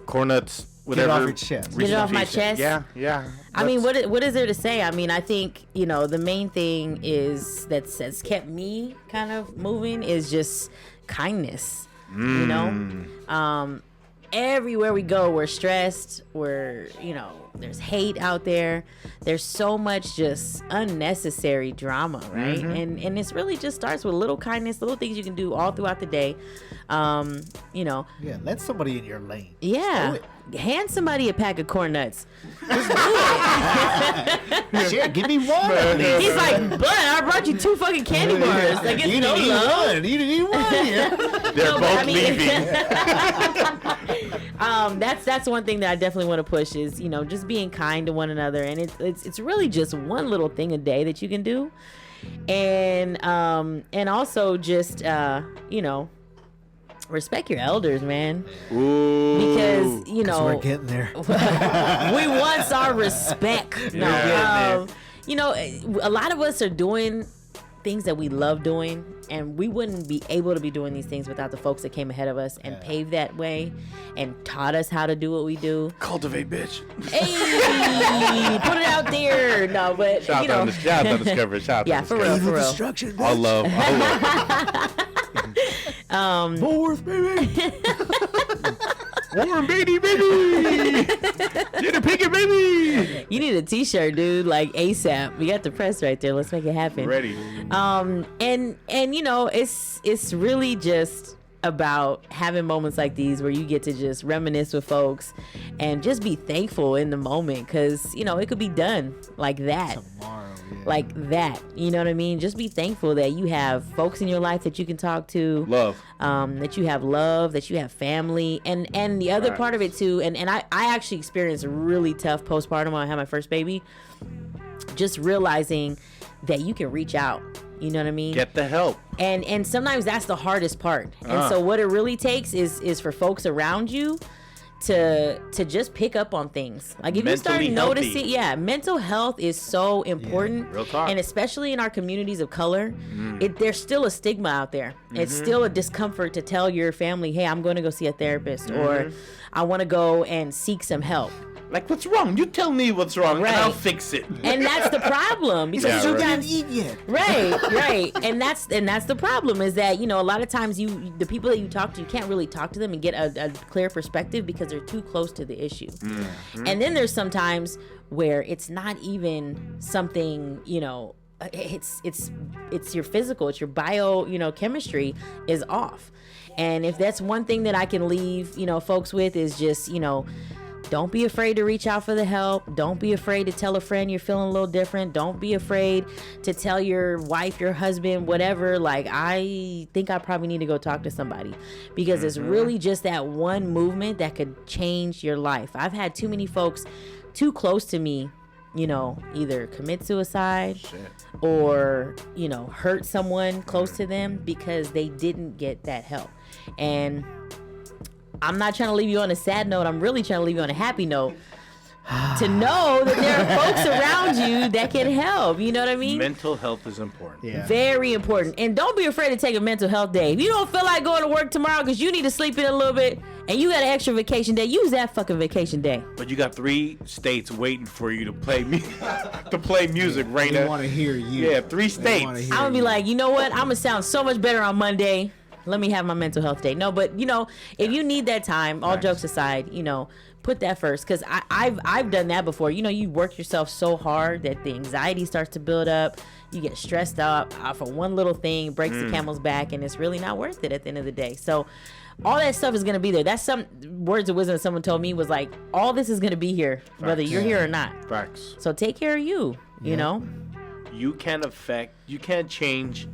Speaker 2: Cornuts, whatever.
Speaker 1: Get it off your chest.
Speaker 3: Get it off my chest?
Speaker 2: Yeah.
Speaker 3: I mean, what is there to say? I mean, I think, you know, the main thing is that's kept me kind of moving is just kindness. You know, everywhere we go, we're stressed. There's hate out there. There's so much just unnecessary drama, right? And it's really just starts with little kindness, little things you can do all throughout the day.
Speaker 1: Yeah, let somebody in your lane.
Speaker 3: Yeah. Hand somebody a pack of corn nuts. Just do it.
Speaker 1: Shit, give me one.
Speaker 3: He's like, but I brought you 2 fucking candy bars. Like, it's
Speaker 1: You
Speaker 3: no
Speaker 1: didn't eat
Speaker 3: love.
Speaker 1: one. You didn't eat one. Yeah.
Speaker 2: They're
Speaker 3: No, but
Speaker 2: both
Speaker 3: I mean-
Speaker 2: leaving.
Speaker 3: That's one thing that I definitely want to push is, you know, just being kind to one another. And it's really just one little thing a day that you can do. And also just, respect your elders, man.
Speaker 2: Ooh.
Speaker 3: Because, you know,
Speaker 1: We're getting there.
Speaker 3: we want our respect. No,
Speaker 2: Yeah.
Speaker 3: you know, a lot of us are doing things that we love doing, and we wouldn't be able to be doing these things without the folks that came ahead of us and paved that way and taught us how to do what we do.
Speaker 2: Cultivate, bitch.
Speaker 3: Hey, put it out there. No, but
Speaker 2: Shout
Speaker 3: you know,
Speaker 2: out to Discovery. Shout out
Speaker 3: yeah,
Speaker 2: to
Speaker 3: for
Speaker 2: Discovery.
Speaker 3: real, for real.
Speaker 1: Destruction.
Speaker 2: All love.
Speaker 1: Fourth, baby.
Speaker 2: Warren Beatty, baby. Jenna Pinkett, baby.
Speaker 3: You need a T-shirt, dude, like ASAP. We got the press right there. Let's make it happen.
Speaker 2: Ready.
Speaker 3: And you know, it's really just about having moments like these where you get to just reminisce with folks and just be thankful in the moment, because you know it could be done like that.
Speaker 1: Tomorrow, yeah.
Speaker 3: Like that, you know what I mean? Just be thankful that you have folks in your life that you can talk to,
Speaker 2: Love.
Speaker 3: that you have love, that you have family, and the other part of it too. And I actually experienced a really tough postpartum when I had my first baby. Just realizing that you can reach out. You know what I mean?
Speaker 2: Get the help.
Speaker 3: And sometimes that's the hardest part. And so what it really takes is for folks around you to just pick up on things. Like if you start
Speaker 2: Mentally
Speaker 3: noticing,
Speaker 2: healthy.
Speaker 3: mental health is so important.
Speaker 2: real talk.
Speaker 3: And especially in our communities of color, there's still a stigma out there. It's still a discomfort to tell your family, hey, I'm going to go see a therapist, or I want to go and seek some help.
Speaker 2: Like, what's wrong? You tell me what's wrong,
Speaker 3: Right.
Speaker 2: and I'll fix it.
Speaker 3: And that's the problem, because
Speaker 2: Yeah, right.
Speaker 3: sometimes
Speaker 1: Eat yet.
Speaker 3: right and that's the problem, is that, you know, a lot of times the people that you talk to, you can't really talk to them and get a clear perspective because they're too close to the issue. And then there's sometimes where it's not even something, you know, it's your physical, it's your bio, you know, chemistry is off. And if that's one thing that I can leave, you know, folks with, is just, you know, don't be afraid to reach out for the help. Don't be afraid to tell a friend you're feeling a little different. Don't be afraid to tell your wife, your husband, whatever. Like, I think I probably need to go talk to somebody, because it's really just that one movement that could change your life. I've had too many folks too close to me, you know, either commit suicide or, you know, hurt someone close to them because they didn't get that help. And I'm not trying to leave you on a sad note. I'm really trying to leave you on a happy note. To know that there are folks around you that can help. You know what I mean?
Speaker 2: Mental health is important.
Speaker 1: Yeah.
Speaker 3: Very important. And don't be afraid to take a mental health day. If you don't feel like going to work tomorrow because you need to sleep in a little bit and you got an extra vacation day, use that fucking vacation day.
Speaker 2: But you got 3 states waiting for you to play to play music,
Speaker 1: They
Speaker 2: Raina.
Speaker 1: want to hear you.
Speaker 2: Yeah, 3 states.
Speaker 3: I'm going to be like, you know what? I'm going to sound so much better on Monday. Let me have my mental health day. No, but, you know, if you need that time, all jokes aside, you know, put that first. Because I've done that before. You know, you work yourself so hard that the anxiety starts to build up. You get stressed out for one little thing, breaks the camel's back, and it's really not worth it at the end of the day. So all that stuff is going to be there. That's some words of wisdom someone told me, was like, all this is going to be here, whether you're here or not.
Speaker 2: Facts.
Speaker 3: So take care of you, you know?
Speaker 2: You can't change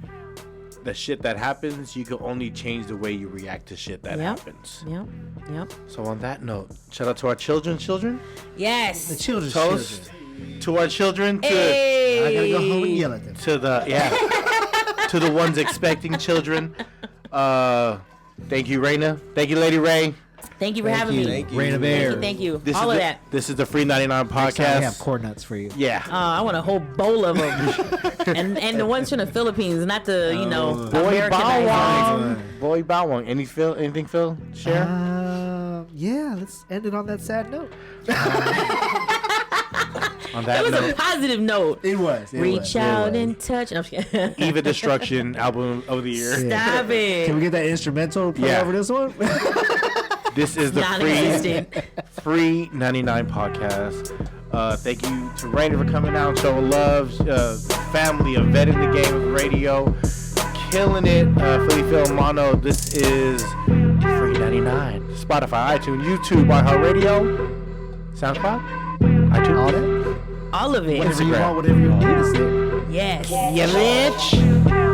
Speaker 2: the shit that happens. You can only change the way you react to shit that happens.
Speaker 3: Yep.
Speaker 2: So on that note, shout out to our children.
Speaker 1: The
Speaker 3: Yes.
Speaker 1: children's
Speaker 2: Toast
Speaker 1: children.
Speaker 2: to our children.
Speaker 3: Hey.
Speaker 1: I gotta go home and yell at them.
Speaker 2: To the ones expecting children. Thank you, Raina. Thank you, Lady Ray.
Speaker 3: Thank you for having me.
Speaker 4: Thank you.
Speaker 1: Rain of air.
Speaker 3: Thank you.
Speaker 2: This
Speaker 3: All
Speaker 2: is
Speaker 3: of
Speaker 2: the,
Speaker 3: that.
Speaker 2: This is the Free 99
Speaker 1: I have
Speaker 2: podcast.
Speaker 1: corn nuts for you.
Speaker 2: Yeah.
Speaker 3: I want a whole bowl of them, and the ones from the Philippines, not the
Speaker 2: Boy
Speaker 3: Americanized
Speaker 2: Bow
Speaker 3: ones.
Speaker 2: Wow. Boy Bow Wow. Anything, Phil? Share?
Speaker 1: Yeah, let's end it on that sad note.
Speaker 2: On
Speaker 3: It
Speaker 2: that
Speaker 3: was a
Speaker 2: note,
Speaker 3: positive note.
Speaker 1: It was.
Speaker 3: Reach out and touch. No, I'm just kidding.
Speaker 2: Eva Destruction album of the year.
Speaker 3: Stop it.
Speaker 1: Can we get that instrumental play
Speaker 2: Yeah.
Speaker 1: over this one?
Speaker 2: This is the
Speaker 3: Non-existent.
Speaker 2: Free 99 podcast. Thank you to Rainer for coming out and showing love. Family of Vet in the Game of Radio. Killing it. Philly Phil Mono. This is Free 99. Spotify, iTunes, YouTube, iHeartRadio, SoundCloud, iTunes.
Speaker 1: All that?
Speaker 3: All of it.
Speaker 1: Whatever you
Speaker 2: Instagram.
Speaker 1: want, whatever you need to say.
Speaker 3: Yes.
Speaker 2: Yeah, bitch.